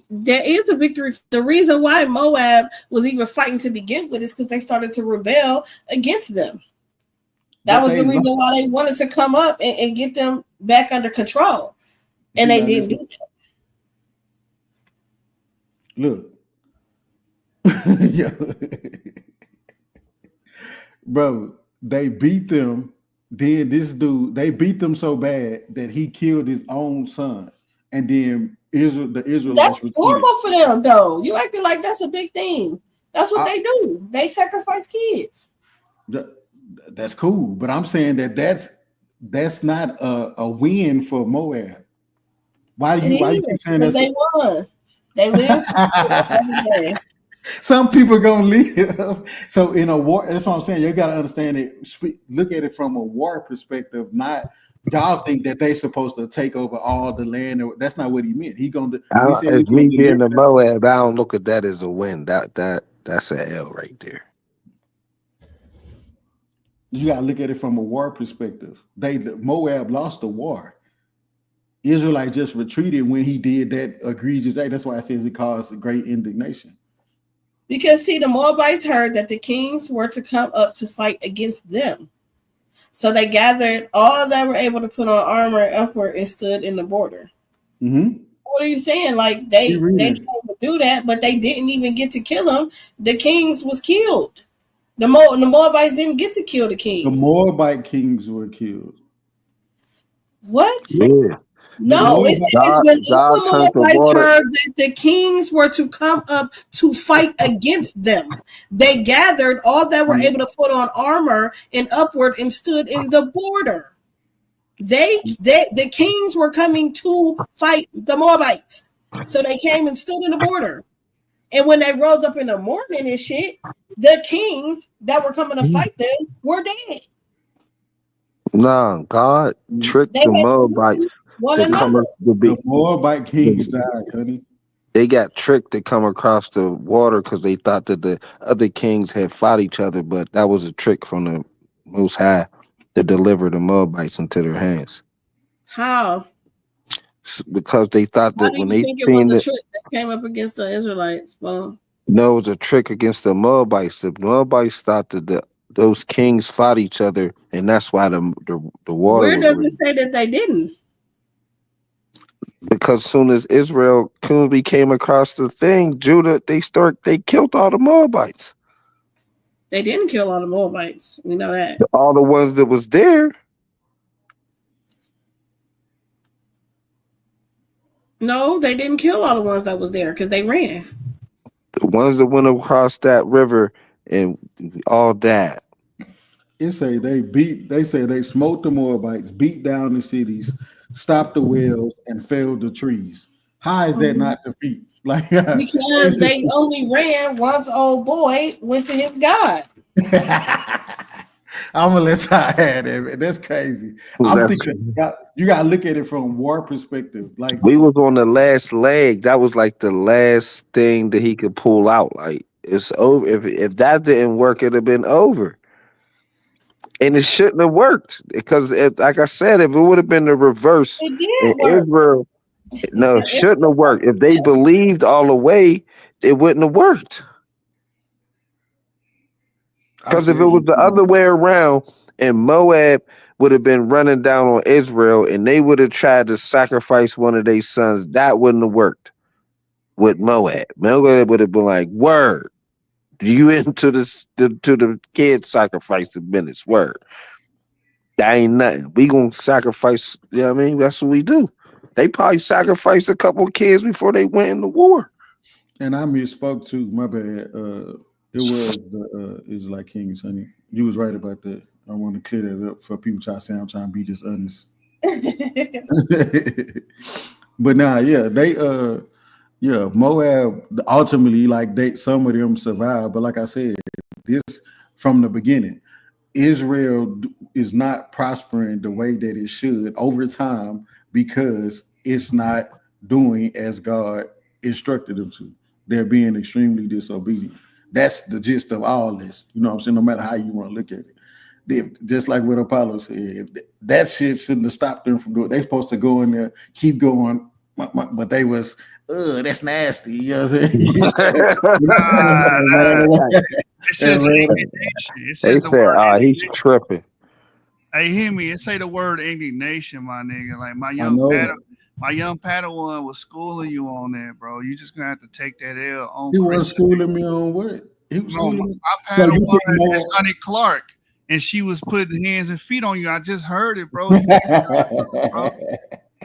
There is a victory. The reason why Moab was even fighting to begin with is because they started to rebel against them. That was the reason why they wanted to come up and get them back under control. And they didn't do that. Look. Yeah. Bro, they beat them. Then this dude, they beat them so bad that he killed his own son. And then the Israelites. That's normal for them, though. You acting like that's a big thing. That's what they do. They sacrifice kids. That's cool, but I'm saying that's not a win for Moab. Why do you keep saying that? They won. They lived. Some people gonna live. So in a war, that's what I'm saying. You gotta understand it. Look at it from a war perspective. Not y'all think that they supposed to take over all the land. That's not what he meant. He gonna. As me being a Moab, I don't look at that as a win. That's an L right there. You gotta look at it from a war perspective. Moab lost the war. Israelite just retreated when he did that egregious act. That's why I says it caused great indignation. Because see, the Moabites heard that the kings were to come up to fight against them. So they gathered all that were able to put on armor upward and stood in the border. Mm-hmm. What are you saying? Like they came to do that, but they didn't even get to kill him. The kings was killed. The Moabites didn't get to kill the kings. The Moabite kings were killed. What? Yeah. No, it's when the Moabites heard that the kings were to come up to fight against them. They gathered all that were able to put on armor and upward and stood in the border. The kings were coming to fight the Moabites. So they came and stood in the border. And when they rose up in the morning and shit, the kings that were coming to fight them were dead. Nah, God tricked the Moabites. The Moabite kings died, honey. They got tricked to come across the water because they thought that the other kings had fought each other, but that was a trick from the Most High to deliver the Moabites into their hands. How? Because they thought that when they think it was a trick that came up against the Israelites. Well, no, it was a trick against the Moabites. The Moabites thought that those kings fought each other, and that's why the water. Where does it say that they didn't? Because soon as Israel came across the thing, Judah, they killed all the Moabites. They didn't kill all the Moabites. We know that. All the ones that was there. No, they didn't kill all the ones that was there because they ran. The ones that went across that river and all died. They say they smote the Moabites, beat down the cities, stopped the wells, and felled the trees. How is that not defeat? Like because they only ran once old boy went to his God. I'm gonna let y'all have that. That's crazy. I'm thinking you gotta look at it from war perspective. Like we was on the last leg. That was like the last thing that he could pull out. Like it's over. If that didn't work, it'd have been over. And it shouldn't have worked because, like I said, if it would have been the reverse, Israel, no, it shouldn't have worked. If they believed all the way, it wouldn't have worked. Because if it was the other way around and Moab would have been running down on Israel and they would have tried to sacrifice one of their sons, that wouldn't have worked with Moab. Moab would have been like, word. You into the kid sacrificing minutes, word. That ain't nothing. We gonna sacrifice, you know what I mean? That's what we do. They probably sacrificed a couple of kids before they went in the war. And I misspoke too, my bad. It was the Israelite kings, honey. You was right about that. I want to clear that up for people trying to say I'm trying to be just honest. But now, Moab ultimately, like some of them survived, but like I said, this from the beginning, Israel is not prospering the way that it should over time because it's not doing as God instructed them to. They're being extremely disobedient. That's the gist of all this. You know what I'm saying? No matter how you want to look at it. just like what Apollo said, that shit shouldn't have stopped them from doing. They supposed to go in there, keep going, but they was, that's nasty. You know what I'm saying? It says the indignation. It says the word he's tripping. Hey, hear me. It say the word indignation, my nigga. Like my young Padawan was schooling you on that, bro. You just gonna have to take that L on. He wasn't schooling me on what? He was schooling me. My Padawan is Honey Clark, and she was putting hands and feet on you. I just heard it, bro. Bro.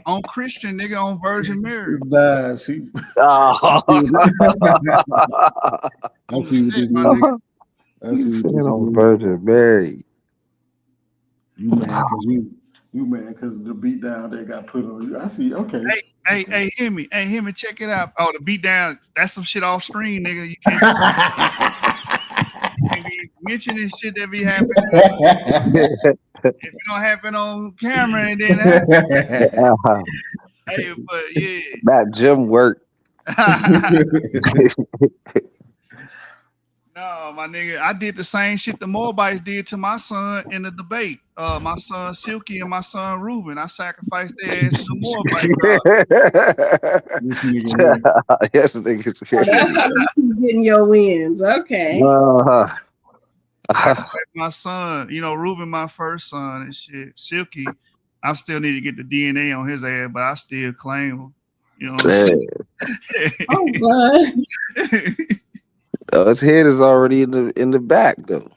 On Christian, nigga, on Virgin Mary. Nah, she. I see on Virgin Mary. You mad because the beat down they got put on you. I see. Okay. Hey, hear me. Hey, hear me. Check it out. Oh, the beat down. That's some shit off screen, nigga. You can't be mentioning shit that be happening. If it don't happen on camera, and then hey, but yeah, that gym work. No, my nigga, I did the same shit the Moabites did to my son in the debate. My son Silky and my son Reuben. I sacrificed their ass to the Moabite. Yes, niggas. That's how you keep getting your wins. Okay. My son, Reuben, my first son and shit. Silky, I still need to get the DNA on his ass, but I still claim him. You know what I'm saying? Oh, God. His head is already in the back though.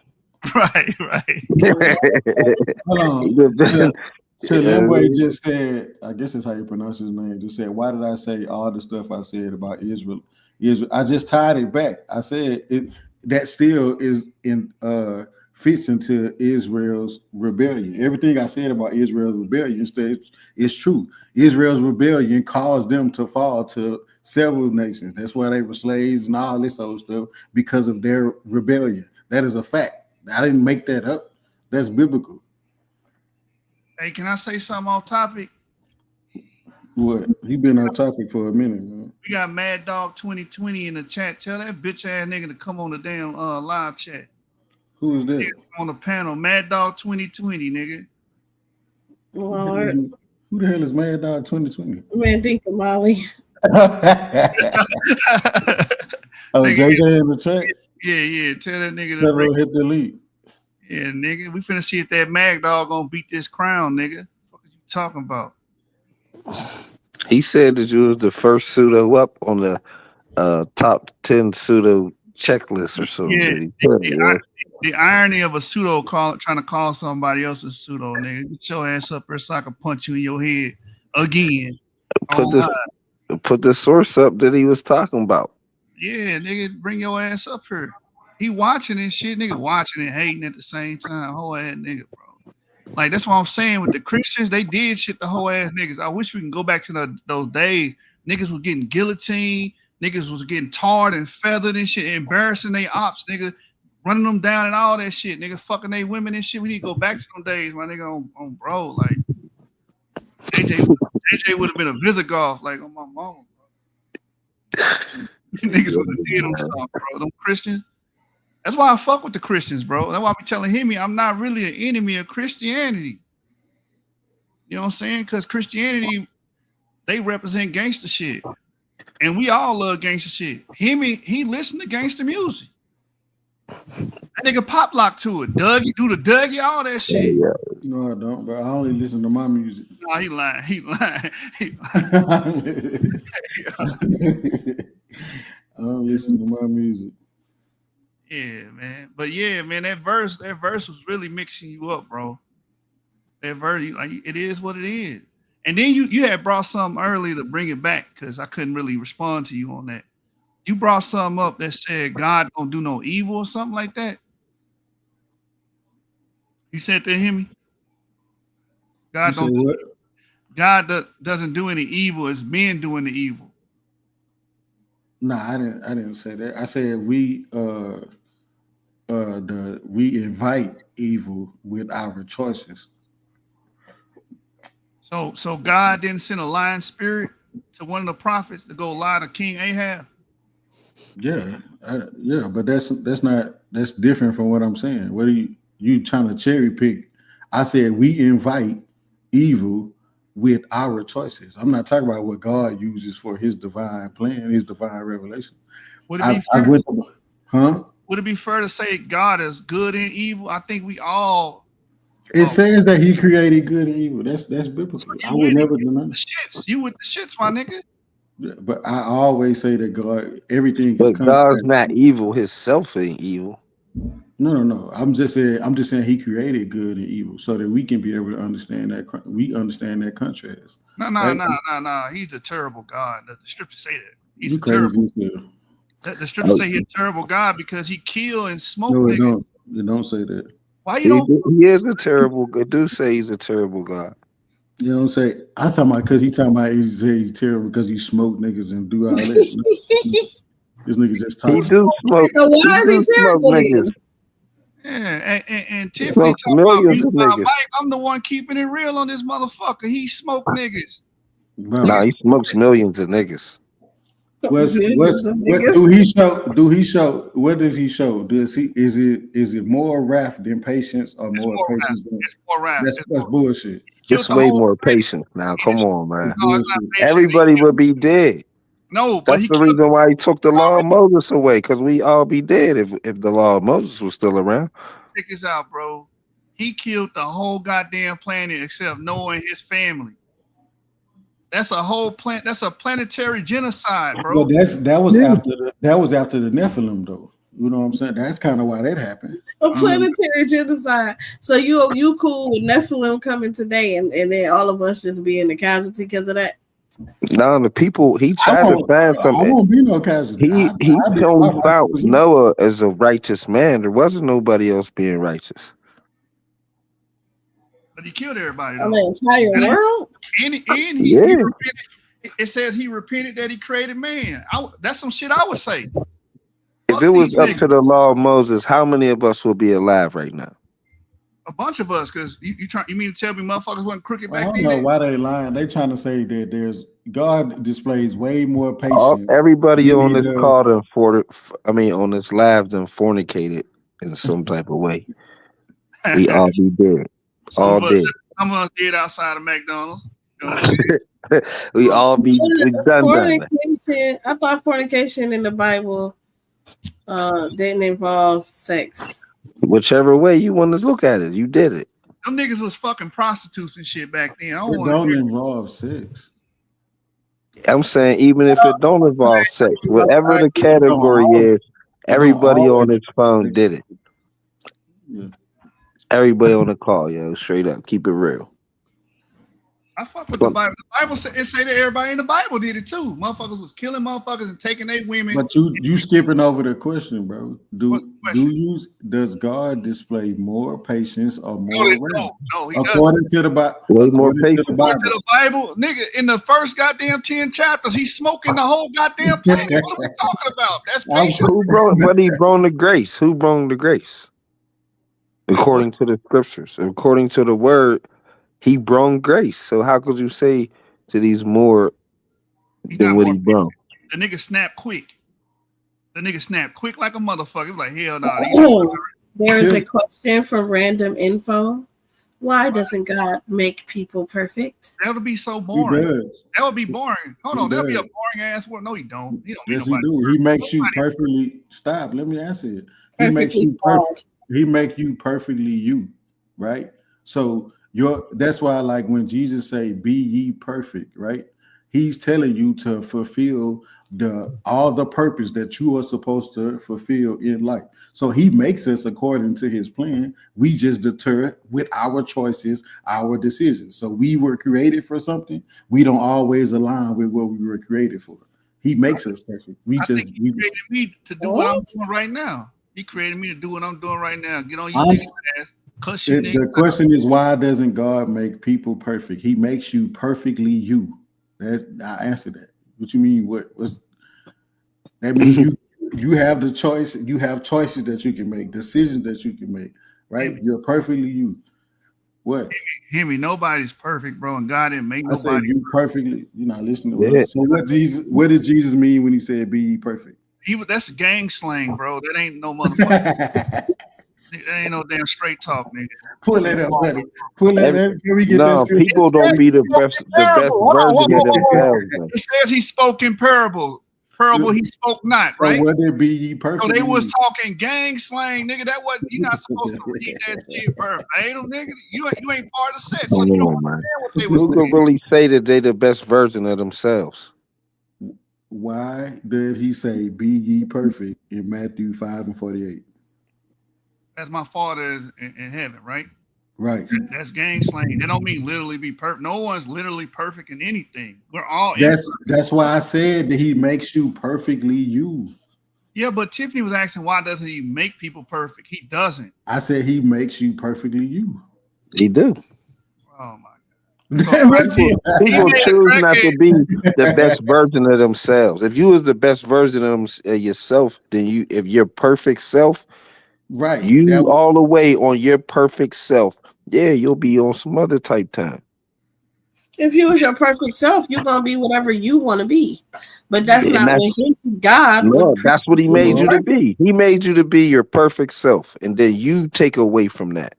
Right. Hold on. So that way just said, I guess that's how you pronounce his name. Just said, why did I say all the stuff I said about Israel? I just tied it back. I said that still is fits into Israel's rebellion. Everything I said about Israel's rebellion is true. Israel's rebellion caused them to fall to several nations. That's why they were slaves and all this other stuff, because of their rebellion. That is a fact. I didn't make that up. That's biblical. Hey, can I say something on topic? What? He been on topic for a minute, man. We got Mad Dog 2020 in the chat. Tell that bitch ass nigga to come on the damn live chat. Who is that? On the panel, Mad Dog 2020, nigga. Lord. Who the hell is Mad Dog 2020? Man, think of Molly. JJ in the chat? Yeah. Tell that nigga to hit delete. Yeah, nigga. We finna see if that Mad Dog gonna beat this crown, nigga. What are you talking about? He said that you was the first pseudo up on the top 10 pseudo checklist or something. Yeah, the irony of a pseudo trying to call somebody else a pseudo, nigga. Get your ass up there so I can punch you in your head again. Put the source up that he was talking about. Yeah, nigga, bring your ass up here. He watching this shit, nigga, watching and hating at the same time. Whole ass nigga, bro. Like, that's what I'm saying with the Christians. They did shit the whole ass niggas. I wish we can go back to those days. Niggas was getting guillotined. Niggas was getting tarred and feathered and shit, embarrassing they ops, nigga, running them down and all that shit, nigga, fucking they women and shit. We need to go back to them days, my nigga, on bro. Like, AJ would have been a Visigoth, like, on my mama, bro. Niggas would have did them stuff, bro. Them Christians. That's why I fuck with the Christians, bro. That's why I be telling Himmy I'm not really an enemy of Christianity. You know what I'm saying? Because Christianity, they represent gangster shit. And we all love gangster shit. Himmy, he listen to gangster music. That nigga pop lock to it. Dougie, do the Dougie, all that shit. Yeah. No, I don't, but I only listen to my music. No, he lying. I don't listen to my music. Yeah, man. But yeah, man, that verse was really mixing you up, bro. That verse, like, it is what it is. And then you had brought something early to bring it back because I couldn't really respond to you on that. You brought something up that said God don't do no evil or something like that. You said that, Himmy? God doesn't do any evil. It's men doing the evil. Nah, I didn't say that. I said we invite evil with our choices. So God didn't send a lying spirit to one of the prophets to go lie to King Ahab. Yeah, but that's different from what I'm saying. You trying to cherry pick. I said we invite evil with our choices. I'm not talking about what God uses for his divine plan, his divine revelation. Would it be fair? Huh? Would it be fair to say God is good and evil? I think we all. It says that he created good and evil. That's biblical. So I would never deny the shits. You with the shits, my nigga. But I always say that God, everything is. But God's not evil. Himself ain't evil. No. I'm just saying he created good and evil so that we can be able to understand that. We understand that contrast. No. He's a terrible God. The scriptures say that. He's terrible. The scriptures say he's a terrible God because he killed and smoked. No, they don't say that. Why you don't? He is a terrible. It do say he's a terrible God. You know what I'm saying? I'm talking about because he's terrible because he smoked niggas and do all that. This nigga just talking. He do smoke. So why is he terrible? Niggas. Yeah, and Tiffany talking about Mike. I'm the one keeping it real on this motherfucker. He smoked niggas. Nah, he smokes millions of niggas. What do he show? What does he show? Is it more wrath than patience or more patience? It's more wrath. That's bullshit. It's way more patience now. Come on, man. Everybody would be dead. No, that's the reason why he took the law of Moses away, because we all be dead if the law of Moses was still around. Check this out, bro. He killed the whole goddamn planet except Noah and his family. That's a whole plant. That's a planetary genocide, bro. Well, that was after the Nephilim, though. You know what I'm saying? That's kind of why that happened. A planetary genocide. So you cool with Nephilim coming today, and then all of us just being the casualty because of that? No, the people he tried to find something. I won't be no casualty. He only found Noah as a righteous man. There wasn't nobody else being righteous. But he killed everybody. Though. On the entire world? And he repented. It says he repented that he created man. That's some shit I would say. If it was up to the law of Moses, how many of us would be alive right now? A bunch of us, because you mean to tell me motherfuckers wasn't crooked back then? I don't know why they lying. They trying to say that God displays way more patience. Everybody on this call on this live done fornicated in some type of way. We all be dead. All dead. I'm gonna dead outside of McDonald's. We all be done. I thought fornication in the Bible didn't involve sex. Whichever way you want to look at it, you did it. Them niggas was fucking prostitutes and shit back then. It don't involve sex. I'm saying even if it don't involve sex, whatever the category is, everybody on its phone did it. Yeah. Everybody on the call, yo, straight up, keep it real. I fuck with the Bible. The Bible say that everybody in the Bible did it too. Motherfuckers was killing motherfuckers and taking their women. But you skipping over the question, bro. Does God display more patience or more wrath? No, he according to the Bible. According to the Bible, nigga, in the first goddamn 10 chapters, he's smoking the whole goddamn planet. What are we talking about? That's patience. Who brought the grace? Who brought the grace? According to the scriptures, according to the word, he brought grace. So how could you say that he's more than what he brought? The nigga snapped quick. The nigga snapped quick like a motherfucker. Like, hell no. There is a question from Random Info. Why doesn't God make people perfect? That would be so boring. That would be boring. Hold on, that'd be a boring ass word. No, he don't. Yes, he do. He makes you perfectly. Stop. Let me answer it. He makes you perfect. He make you perfectly you, right? So that's why, like when Jesus say, "Be ye perfect," right? He's telling you to fulfill all the purpose that you are supposed to fulfill in life. So he makes us according to his plan. We just deter with our choices, our decisions. So we were created for something. We don't always align with what we were created for. He makes us perfect. He created me to do what I'm doing right now. He created me to do what I'm doing right now. Get on your ass. The question is, why doesn't God make people perfect? He makes you perfectly you. I answered that. What you mean? That means you have the choice. You have choices that you can make, decisions that you can make. Right? You're perfectly you. What? Himmy, nobody's perfect, bro, and God didn't make nobody. I said you perfectly. You're not listening to what. So what did Jesus mean when he said be perfect? That's gang slang, bro. That ain't no motherfucker. There ain't no damn straight talk, nigga. Pull it up, buddy. Pull it up. Can we get No, this? people don't be the best version of themselves. Man. It says he spoke in parable. Parable he spoke not, right? So would it be ye perfect? So they was talking gang slang, nigga. That wasn't, you're not supposed to read that shit verbatim, nigga. You ain't part of the set, so you don't understand what they was Who saying. could really say that they the best version of themselves? Why did he say be ye perfect in Matthew 5:48? As my father is in heaven, right? Right. That's gang slang. They don't mean literally be perfect. No one's literally perfect in anything. We're all that's why I said that he makes you perfectly you. Yeah, but Tiffany was asking why doesn't he make people perfect? He doesn't. I said he makes you perfectly you. He do. Oh my God. So people choose not to be the best version of themselves. If you was the best version of yourself, then if you're perfect self, right, you all the way on your perfect self, yeah, you'll be on some other type time. If you was your perfect self, you're gonna be whatever you want to be. But that's not what God. No, that's what he made you to be. He made you to be your perfect self, and then you take away from that.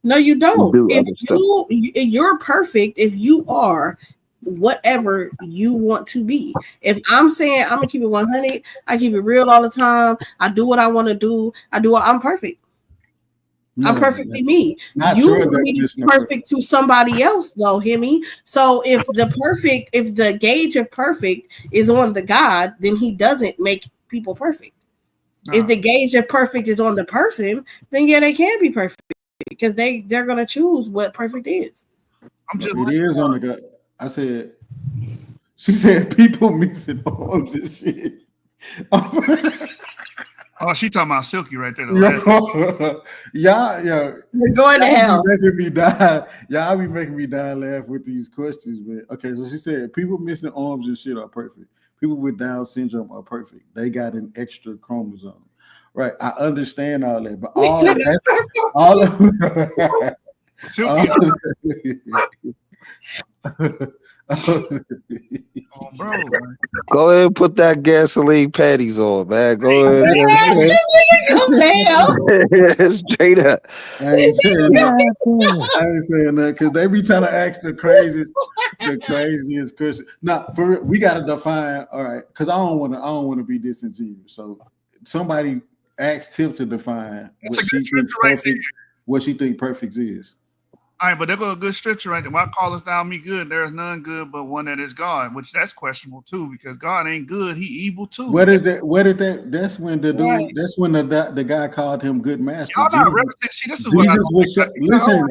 No, you don't. If you're perfect, if you are whatever you want to be. If I'm saying I'm gonna keep it 100, I keep it real all the time. I do what I want to do. I'm perfect. No, I'm perfectly me. You will be perfect to somebody else, though, Himmy. So if the gauge of perfect is on the God, then he doesn't make people perfect. If the gauge of perfect is on the person, then yeah, they can be perfect because they're gonna choose what perfect is. It is on the God. I said, she said people mixing arms and shit. Oh, she talking about Silky right there. Yeah. We're going to hell. Making me die. Y'all be making me die laugh with these questions, man. Okay, so she said people missing arms and shit are perfect. People with Down syndrome are perfect. They got an extra chromosome. Right. I understand all that, but all bro. Go ahead and put that gasoline patties on, man. Go ahead. Straight up. I ain't saying that because they be trying to ask the craziest question. Now, we gotta define. All right, because I don't want to be disingenuous. So somebody asked Tiff to define what she thinks perfect is. All right, but there goes a good scripture right there. Why call us down me good? There is none good but one that is God, which that's questionable too, because God ain't good, he evil too. What is that? Where did that? That's when the dude. Right. That's when the guy called him good master. Y'all not representing. See, this is what listen.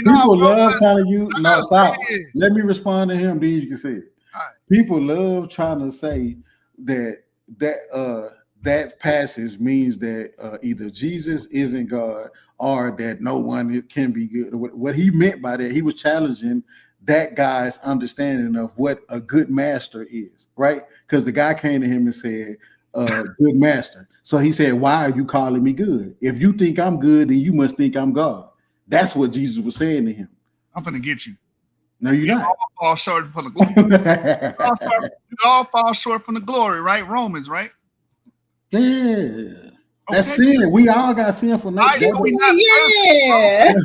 People love trying to use. No, stop. Let me respond to him. Then you can say it. Right. People love trying to say that passage means that either Jesus isn't God or that no one can be good. What he meant by that, he was challenging that guy's understanding of what a good master is, right? Because the guy came to him and said, good master. So he said, why are you calling me good? If you think I'm good, then you must think I'm God. That's what Jesus was saying to him. I'm going to get you. No, you're not. All fall short from the glory. all fall short from the glory, right? Romans, right? Yeah. That's sin. We all got sin for nothing. Yeah. All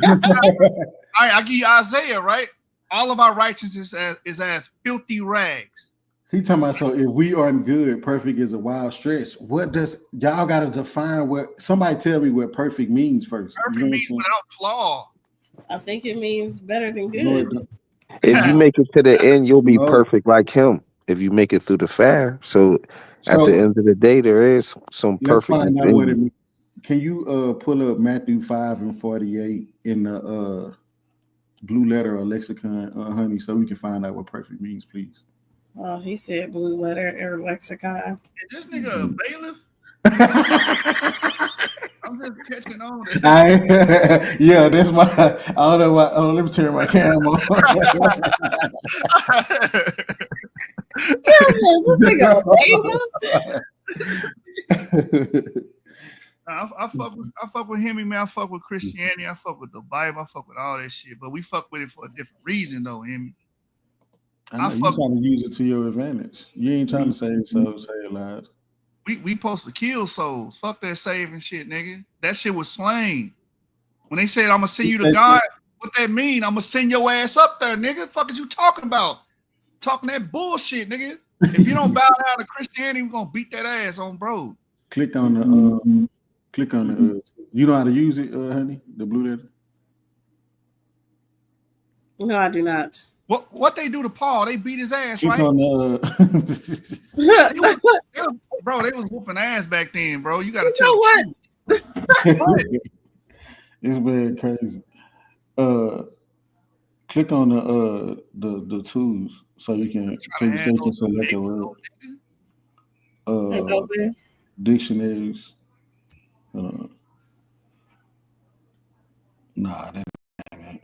right, I give you Isaiah, right? All of our righteousness is as filthy rags. He talking about, so if we aren't good, perfect is a wild stretch. What does y'all got to define what? Somebody tell me what perfect means first. Perfect means without flaw. I think it means better than good. If you make it to the end, you'll be perfect like him. If you make it through the fire, so at the end of the day, there is some perfect. Let's find out what it means. Can you pull up Matthew 5:48 in the blue letter or lexicon, honey, so we can find out what perfect means, please? Oh, he said blue letter or lexicon. Is this nigga a bailiff? I'm just catching on. Yeah, that's my. I don't know why. Oh, let me turn my camera on. This nigga a bailiff. I fuck with Himmy, man. I fuck with Christianity. I fuck with the Bible. I fuck with all that shit. But we fuck with it for a different reason, though, Himmy. I know you trying to use it to your advantage. You ain't trying to save souls, save lives. We supposed to kill souls. Fuck that saving shit, nigga. That shit was slain. When they said I'm gonna send you to God, what that mean? I'm gonna send your ass up there, nigga. Fuck is you talking about? Talking that bullshit, nigga. If you don't bow down to Christianity, we're gonna beat that ass on, bro. Click on the you know how to use it, honey? The blue letter. No, I do not. What they do to Paul? They beat his ass, Click right? on Bro, they was whooping ass back then, bro. You gotta tell what? It's very crazy. Click on the tools so you can select a word. Dictionaries. Nah, that ain't.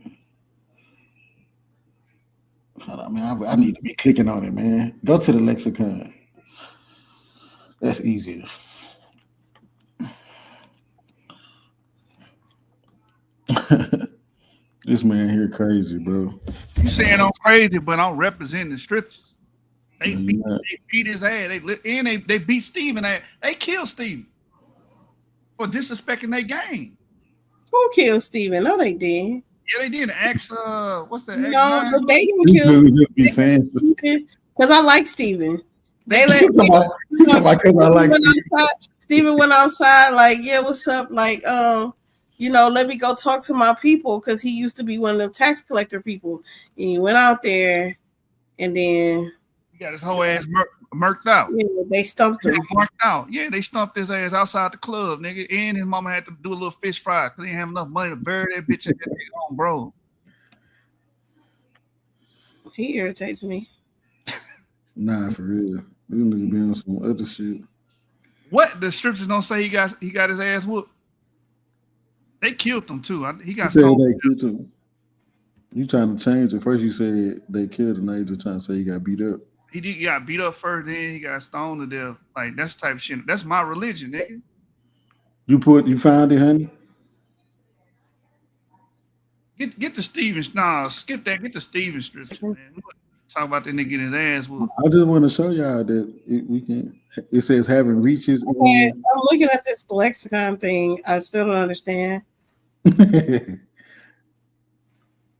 I mean, I need to be clicking on it, man. Go to the lexicon. That's easier. This man here crazy, bro. You saying I'm crazy, but I'm representing the scriptures. They beat his ass. They beat Stephen. They killed Stephen for disrespecting their game. Who killed Stephen? No, they did. Yeah, they did. What's that? No, but they didn't kill Stephen because I like Stephen. They let Stephen went outside like, yeah, what's up? Like, let me go talk to my people because he used to be one of the tax collector people. And he went out there and then he got his whole ass murked out. Yeah, they stumped him. Marked out. Yeah, they stumped his ass outside the club, nigga. And his mama had to do a little fish fry because he didn't have enough money to bury that bitch at that home, bro. He irritates me. Nah, for real. This nigga be on some other shit. What? The scriptures don't say he got his ass whooped. They killed him too. He got stoned. They killed him. You trying to change it? First you said they killed him. Now you just trying to say he got beat up. He got beat up first, then he got stoned to death. Like that's the type of shit. That's my religion, nigga. You found it, honey? Get the Stevens. Nah, skip that. Get the Stevens scripture, man. Talk about that nigga getting his ass whooped. I just want to show y'all that we can. It says having reaches. Okay, I'm looking at this lexicon thing. I still don't understand.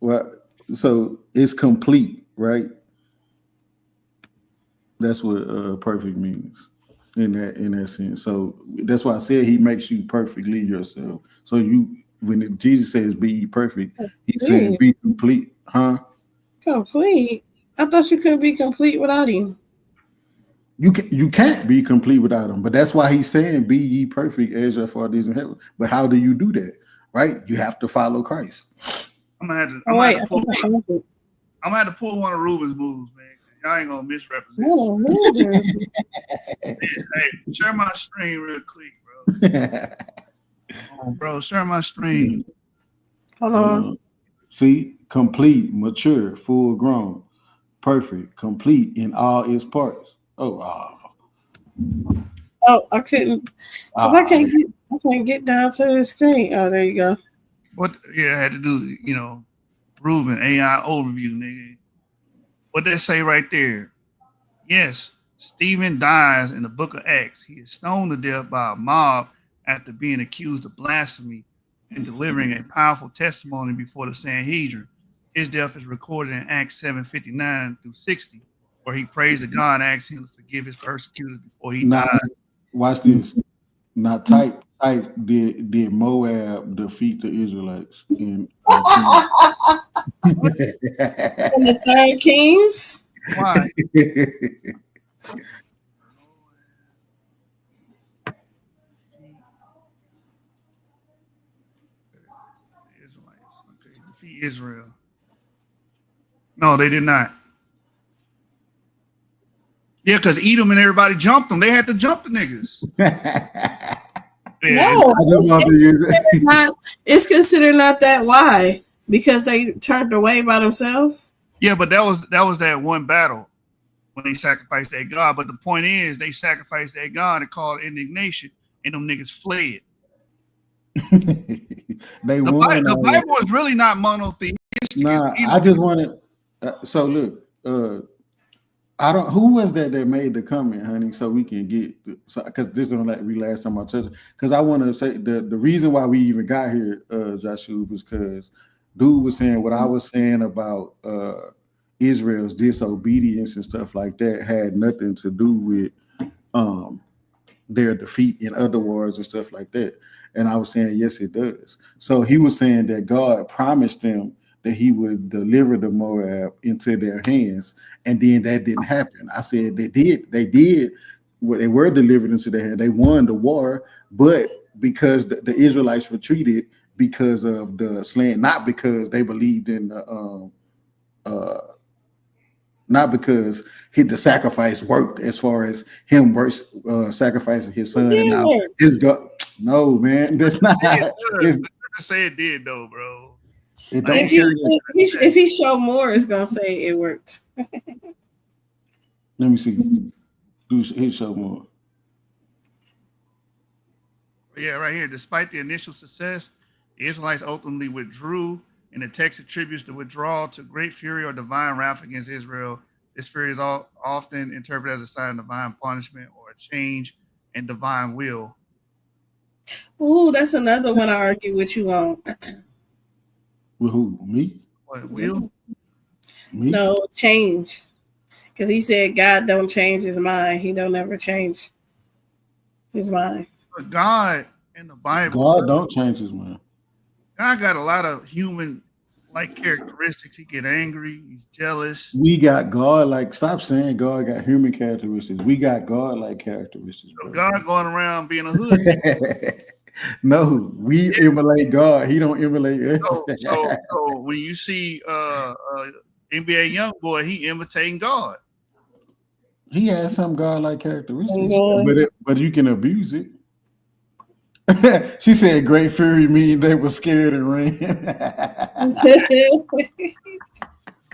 Well, so it's complete, right? That's what perfect means in that sense. So that's why I said he makes you perfectly yourself. So when Jesus says be ye perfect, he said be complete, huh? Complete. I thought you couldn't be complete without him. You can't be complete without him, but that's why he's saying be ye perfect as your Father is in heaven. But how do you do that? Right? You have to follow Christ. I'm gonna have to pull one of Ruben's moves, man. Y'all ain't gonna misrepresent. Oh, hey, share my screen real quick, bro. Bro, share my screen. Hold on. See, complete, mature, full grown, perfect, complete in all its parts. Oh, I couldn't. I can't get down to the screen. Oh, there you go. What? Yeah, I had to do. Ruben AI overview, nigga. What they say right there? Yes, Stephen dies in the book of Acts. He is stoned to death by a mob after being accused of blasphemy and delivering a powerful testimony before the Sanhedrin. His death is recorded in Acts 7:59 through 60, where he prays to God and asks him to forgive his persecutors before he died. Watch this. Now type did Moab defeat the Israelites in the 3rd Kings? Why? Defeat Israel. No, they did not. Yeah, because Edom and everybody jumped them. They had to jump the niggas. No, it's considered not that. Why? Because they turned away by themselves. Yeah, but that was that one battle when they sacrificed that God. But the point is, they sacrificed that God and called indignation, and them niggas fled. The Bible is really not monotheistic. Nah, I just wanted. So look, I don't. Who was that made the comment, honey? So we can get because this is like we last time I touched. Because I want to say the reason why we even got here, Joshua, was because dude was saying what I was saying about Israel's disobedience and stuff like that had nothing to do with um their defeat in other wars and stuff like that. And I was saying, yes, it does. So he was saying that God promised them that he would deliver the Moab into their hands, and then that didn't happen. I said they did what they were delivered into their hand. They won the war, but because the Israelites retreated because of the slaying, not because they believed in the not because the sacrifice worked as far as him sacrificing his son and now his God. No, man, that's not. Say it did though, bro. It don't if he show more, it's gonna say it worked. Let me see. Do he show more? Yeah, right here. Despite the initial success, the Israelites ultimately withdrew, and the text attributes the withdrawal to great fury or divine wrath against Israel. This fury is often interpreted as a sign of divine punishment or a change in divine will. Ooh, that's another one I argue with you on. With who? Me? What, will? Me? No, change. Because he said God don't change his mind. He don't ever change his mind. But God in the Bible, God don't change his mind. God got a lot of human-like characteristics. He get angry. He's jealous. We got God-like. Stop saying God got human characteristics. We got God-like characteristics. So God going around being a hood. No, we emulate God. He don't emulate us. So when you see NBA YoungBoy, he imitating God. He has some God-like characteristics, but you can abuse it. She said, "Great fury," mean they were scared and ran.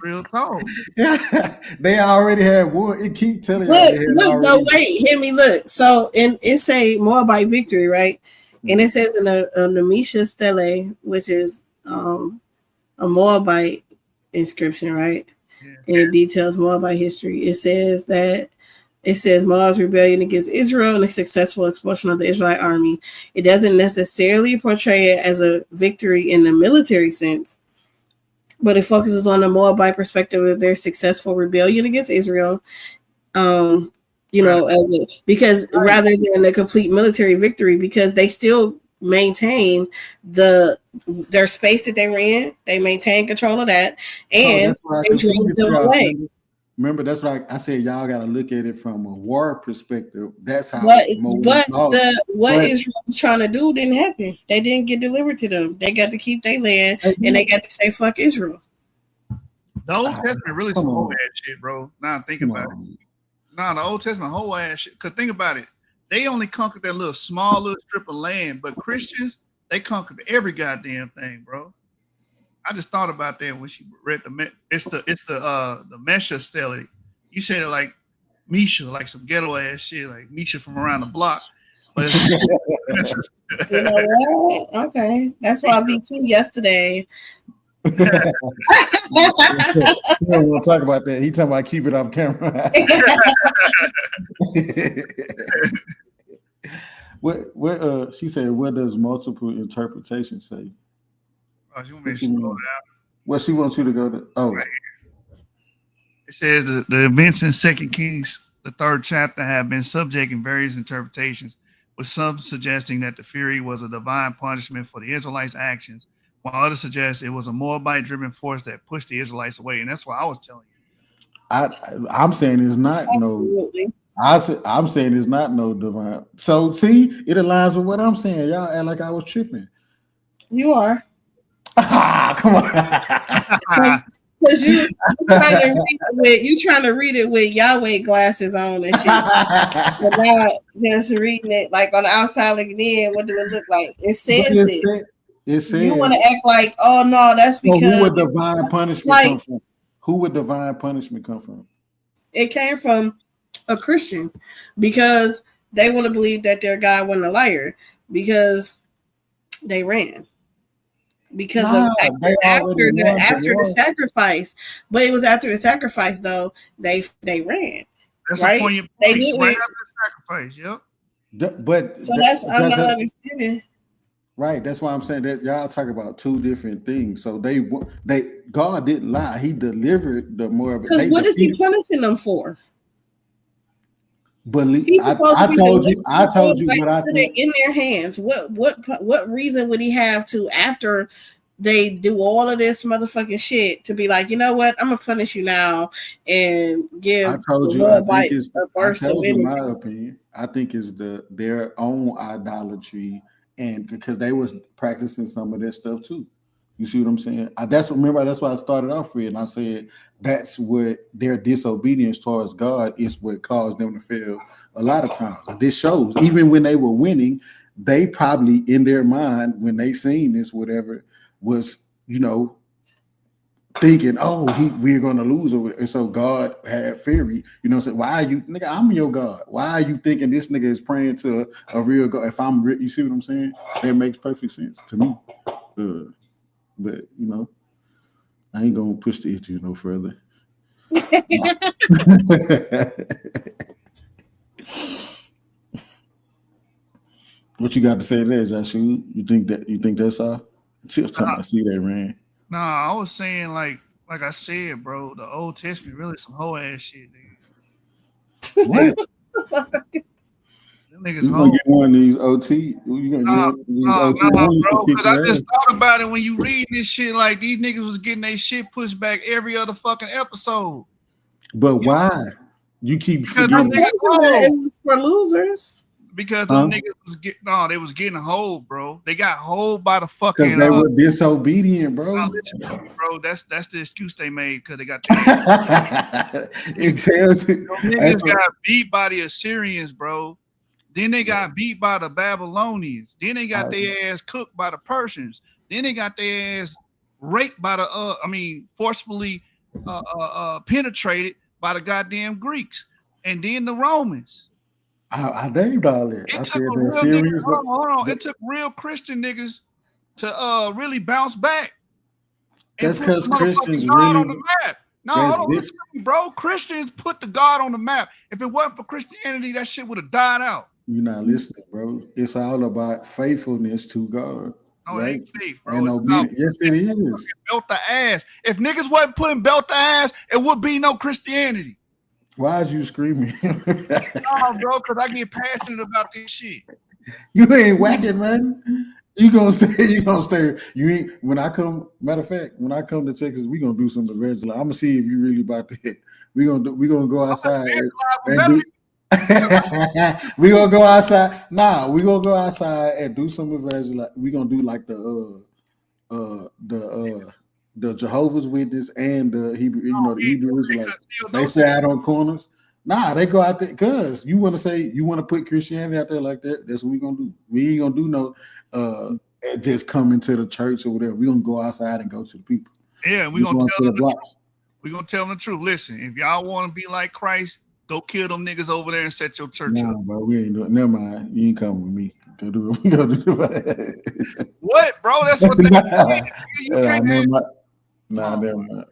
Real talk. They already had war. It keep telling you. Look, wait, hear me. Look, so it say Moabite victory, right? And it says in the Nemisha Stele, which is a Moabite inscription, right? Yeah. And it details Moabite history. It says Moab's rebellion against Israel and the successful expulsion of the Israelite army. It doesn't necessarily portray it as a victory in the military sense, but it focuses on the Moabite perspective of their successful rebellion against Israel. Because rather than a complete military victory, because they still maintain their space that they ran, they maintain control of that, and they drove them away. Remember, that's why I said y'all got to look at it from a war perspective. That's how. What Israel was trying to do didn't happen. They didn't get delivered to them. They got to keep their land, and they got to say "fuck Israel." The Old Testament really some whole ass shit, bro. Now I'm thinking about it. No, the Old Testament whole ass shit. Cause think about it, they only conquered that small little strip of land, but Christians they conquered every goddamn thing, bro. I just thought about that when she read the Mesha Stele. You said it like Misha, like some ghetto ass shit, like Misha from around the block. But you know what? Okay, that's why I beat you yesterday. We don't want to talk about that. He talking about keep it off camera. What she said, what does multiple interpretation say? Oh, she want me to slow down. Well, she wants you to go to right here. It says the events in 2 Kings, the 3rd chapter, have been subject in various interpretations, with some suggesting that the fury was a divine punishment for the Israelites' actions, while others suggest it was a Moabite-driven force that pushed the Israelites away. And that's what I was telling you. I'm saying it's not Absolutely. I'm saying it's not no divine. So see, it aligns with what I'm saying. Y'all act like I was tripping. You are. Come on. Because you trying to read it with Yahweh glasses on and shit. But now just reading it like on the outside looking in, what do it look like? It says this. It says you want to act like, oh no, that's because who would divine punishment come from? Who would divine punishment come from? It came from a Christian because they want to believe that their God wasn't a liar because they ran. because of after the sacrifice. But it was after the sacrifice though they ran. That's right? a point. They didn't right after the sacrifice. Yep. But so that's I'm not understanding. Right, that's why I'm saying that y'all talk about two different things. So they God didn't lie; He delivered the more. Because what is He punishing them for? Believe I told you what I think in their hands. What reason would He have to after they do all of this motherfucking shit to be like, you know what, I'm gonna punish you now and give I told you my opinion. I think it's their own idolatry, and because they was practicing some of that stuff too. You see what I'm saying? That's why I started off with, and I said that's what their disobedience towards God is what caused them to fail a lot of times. And this shows even when they were winning, they probably in their mind when they seen this whatever was, thinking, we're gonna lose over it. And so God had fury, said, why are you, nigga, I'm your God. Why are you thinking this nigga is praying to a real God? If I'm you see what I'm saying? That makes perfect sense to me. But I ain't gonna push the issue no further. What you got to say there, Joshua? You think that's all? See that, man. Nah, I was saying like I said, bro, the Old Testament really some hoe ass shit, nigga. What? Them niggas you gonna get one of these OT? You gonna get one of these OT? Bro, because I just thought about it when you read this shit. Like these niggas was getting their shit pushed back every other fucking episode. But why? You keep forgetting it was for losers. Because them niggas they was getting hold, bro. They got hold by the fucking. Because they were disobedient, bro. Bro, that's the excuse they made because they got. It tells you. Niggas got beat by the Assyrians, bro. Then they got beat by the Babylonians. Then they got their ass cooked by the Persians. Then they got their ass raped by the forcefully penetrated by the goddamn Greeks, and then the Romans. I named all that. Hold on. It took real Christian niggas to really bounce back. That's because Christians God really on the map. No, hold on, listen to me, bro. Christians put the God on the map. If it wasn't for Christianity, that shit would have died out. You're not listening, bro. It's all about faithfulness to God. No, right? It ain't faith, bro. And obedience. Yes, it is. Belt the ass. If niggas wasn't putting belt the ass, it would be no Christianity. Why is you screaming? No, bro, because I get passionate about this shit. You ain't whacking, man. You gonna stay. You ain't when I come. Matter of fact, when I come to Texas, we gonna do some evangelize. I'm gonna see if you really about to hit. We gonna go outside. We gonna go outside. Nah, we gonna go outside and do some evangelize. We gonna do like the Jehovah's Witness and the Hebrew, the Hebrew Israelites. They sit out on corners. Nah, they go out there because you want to put Christianity out there like that. That's what we gonna do. We ain't gonna do no just come into the church or whatever. We gonna go outside and go to the people. Yeah, we gonna tell them the truth. We gonna tell them the truth. Listen, if y'all want to be like Christ, go kill them niggas over there and set your church up. Bro, we ain't doing. Never mind. You ain't coming with me. Go do it. We gonna do it. What, bro? That's what they did. You can't. Never mind.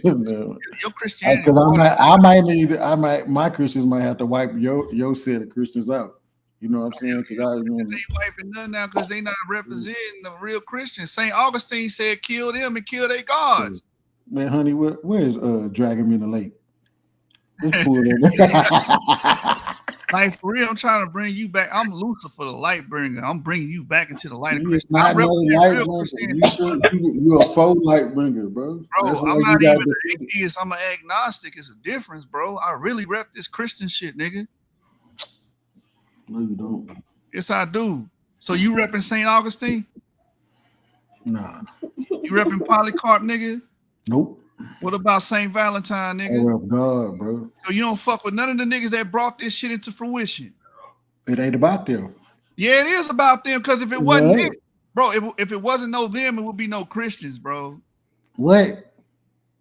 Your Christianity. Because my Christians might have to wipe your set of Christians out. You know what I'm saying? Because they ain't wiping none now because they not representing the real Christians. St. Augustine said, "Kill them and kill their gods." Man, honey, where's Dragon in the Lake? Let's pull that. Like for real, I'm trying to bring you back. I'm Lucifer, the light bringer. I'm bringing you back into the light of Christianity. You're a faux light bringer, bro. Bro, I'm not even an atheist. I'm an agnostic. It's a difference, bro. I really rep this Christian shit, nigga. No, you don't. Yes, I do. So you repping St. Augustine? Nah. You repping Polycarp, nigga? Nope. What about St. Valentine, nigga? I rep God, bro. So you don't fuck with none of the niggas that brought this shit into fruition. It ain't about them. Yeah, it is about them because if it wasn't them, bro, if it wasn't no them, it would be no Christians, bro. What?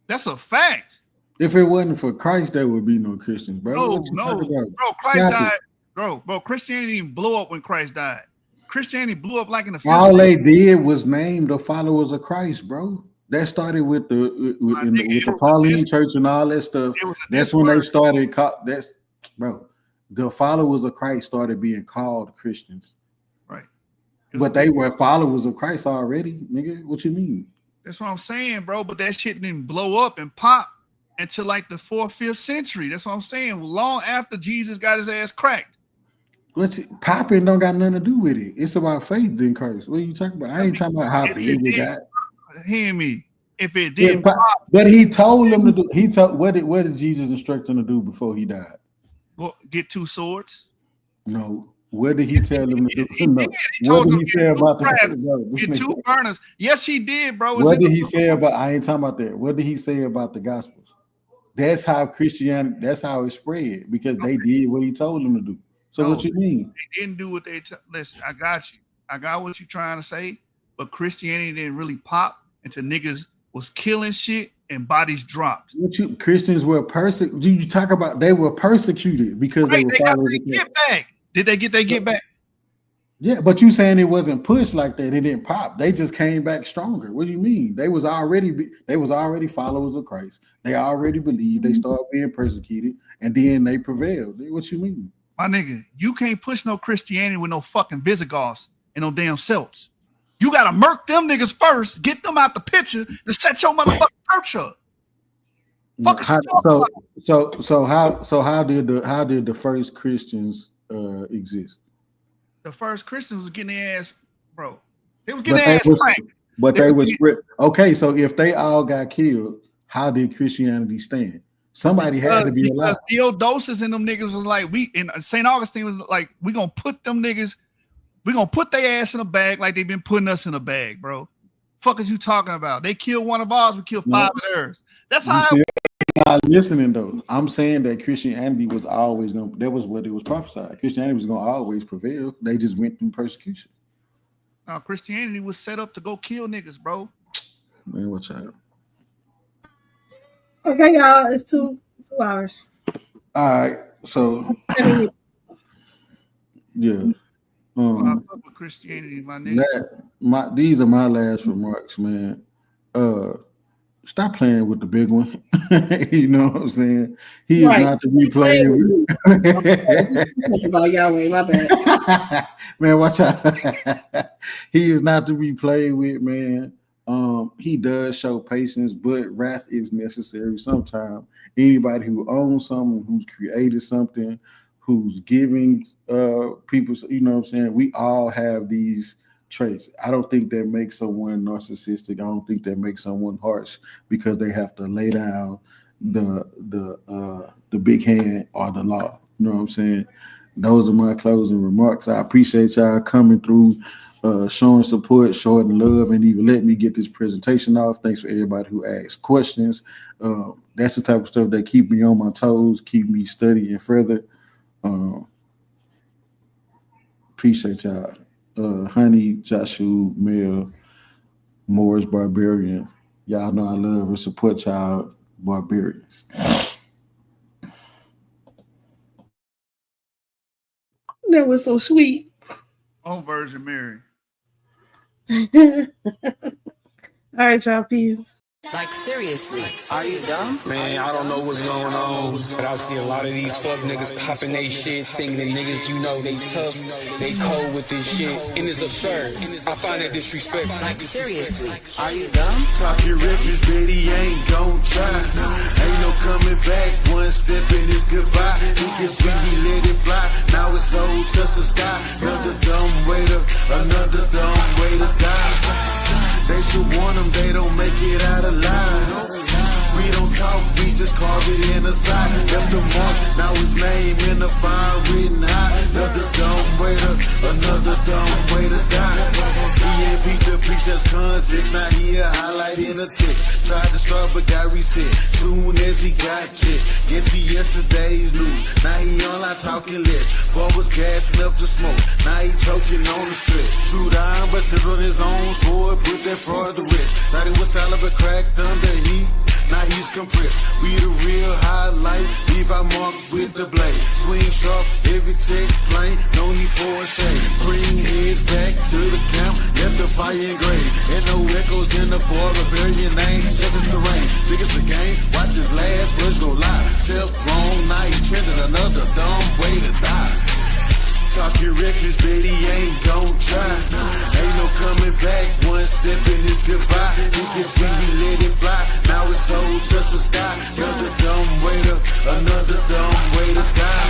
That's a fact. If it wasn't for Christ, there would be no Christians, bro. No, bro. Christ died. Bro, Christianity didn't blow up when Christ died. Christianity blew up like in the 50s. All they did was name the followers of Christ, bro. That started with the Pauline Church and all that stuff. That's when they started. That's bro. The followers of Christ started being called Christians, right? But they were followers of Christ already, nigga. What you mean? That's what I'm saying, bro. But that shit didn't blow up and pop until like the 4th, 5th century. That's what I'm saying. Long after Jesus got his ass cracked. Popping don't got nothing to do with it. It's about faith in Christ. What are you talking about? I ain't talking about how big it got. Hear me. If it didn't pop, but he told them to do. He told what did Jesus instruct him to do before he died? Well, get 2 swords. No. What did he tell them to do? What did he say about get 2 burners? Yes, he did, bro. What did he say about? I ain't talking about that. What did he say about the Gospels? That's how Christianity. That's how it spread because they did what he told them to do. So what you mean? They didn't do what they listen. I got you. I got what you're trying to say, but Christianity didn't really pop until niggas was killing shit and bodies dropped. Christians were persecuted. You talk about they were persecuted because they were followers. Get back. Did they get their get back? Yeah, but you saying it wasn't pushed like that. It didn't pop. They just came back stronger. What do you mean? They was already followers of Christ. They already believed. They started being persecuted, and then they prevailed. What you mean? My nigga, you can't push no Christianity with no fucking Visigoths and no damn Celts. You gotta murk them niggas first, get them out the picture, to set your motherfucking church up. So how did the first Christians exist? The first Christians was getting their ass, bro. They was getting their ass cranked. But they was okay. So if they all got killed, how did Christianity stand? Somebody had to be alive. Theodosius and them niggas was like, St. Augustine was like, we gonna put them niggas, we gonna put their ass in a bag like they've been putting us in a bag, bro. Fuck is you talking about? They killed one of ours, we killed 5 of theirs. That's how not listening though. I'm saying that Christianity was always gonna, that was what it was prophesied. Christianity was gonna always prevail. They just went through persecution. No, Christianity was set up to go kill niggas, bro. Man, what's up? Okay, y'all, it's 2 hours. All right, so yeah. Christianity, my nigga. These are my last remarks, man. Stop playing with the big one. You know what I'm saying? He is not to be playing with. About Yahweh, my bad. Man, watch out. He is not to be played with, man. He does show patience, but wrath is necessary sometimes. Anybody who owns something, who's created something, who's giving people, you know what I'm saying? We all have these traits. I don't think that makes someone narcissistic. I don't think that makes someone harsh because they have to lay down the big hand or the law. You know what I'm saying? Those are my closing remarks. I appreciate y'all coming through, showing support, showing love, and even letting me get this presentation off. Thanks for everybody who asked questions. That's the type of stuff that keep me on my toes, keep me studying further. Appreciate y'all. Honey, Joshua, Mel, Morris, Barbarian. Y'all know I love and support y'all, Barbarians. That was so sweet. Oh, Virgin Mary. All right, y'all, peace. Like, seriously, are you dumb? Man, I don't know what's going on, but I see a lot of these fuck niggas popping they shit, thinking that niggas, you know, they tough, they cold with this shit, and it's absurd. I find that disrespectful. Like, seriously, are you dumb? Talking reckless, Betty ain't gon' try. Ain't no coming back, one step and it's goodbye. He can see we let it fly, now it's so touch the sky. Another dumb way to die. They should warn them they don't make it out alive. We don't talk, we just carve it in the side. Left the mark, now his name in the fire written high. Another dumb way to die. He ain't beat the precept's context, now he a highlight in the text. Tried to start but got reset, soon as he got checked. Guess he yesterday's news, now he online talking less. Boy was gassing up the smoke, now he choking on the stress. True down, busted on his own sword, put that fraud to rest. Thought he was solid but cracked under heat. now he's compressed. We the real highlight, leave our mark with the blade. Swing sharp, every text plain, no need for a shade. Bring heads back to the camp, let the fire engrave. And no echoes in the void, Barbarian name, check the terrain. Biggest a game, watch his last words go live. Step wrong, now he trending, another dumb way to die. Talking reckless, but he ain't gon' try. Ain't no coming back, one step in is goodbye. He can see we let it fly, now it's soul touch the sky. Another dumb way to die.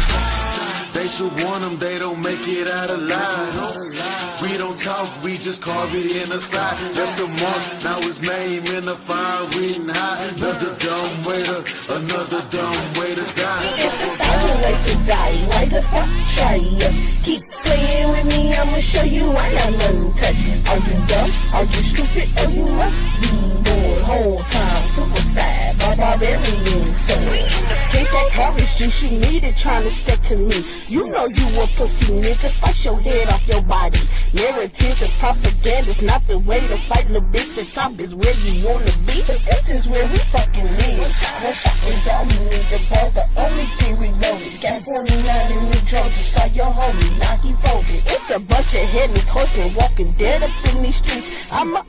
They should warn them they don't make it out alive. We don't talk, we just carve it in the side. Left the mark, now his name in the fire written high. Another dumb way to die. I would like to die, why the fuck try us? Keep playing with me, I'ma show you why I'm untouched. Are you dumb? Are you stupid? Or you must be bored whole time. Super sad, barbarian son. Drink that courage juice, you need it trying to step to me. You know you a pussy nigga, slice your head off your body. Narratives and propaganda's not the way to fight, little bitch. The top is where you wanna be, but this is where we fucking live. One shot is all we need, the ball's the only thing we loaded. Got 49 in the drums, you saw your homie, now he folded. It's a bunch of headless horsemen walking dead up in these streets. I'ma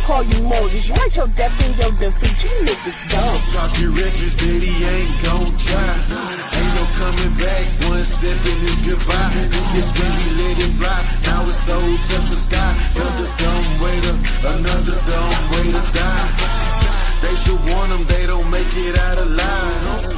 call you Moses, write your death in your defeat, you niggas dumb. Talking reckless, but he ain't gon' try. Ain't no coming back, one step in is goodbye. This when we let it fly, now it's soul touch the sky. Another dumb way to die. They should warn them they don't make it out alive.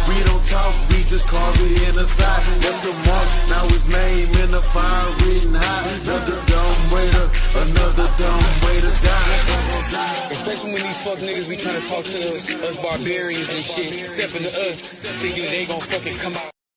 We don't talk, we just carve it in the side. Left the mark, now his name in the fire written high. Another dumb way to die. Especially when these fuck niggas be trying to talk to us barbarians and shit, stepping to us, thinking they gon' fucking come out.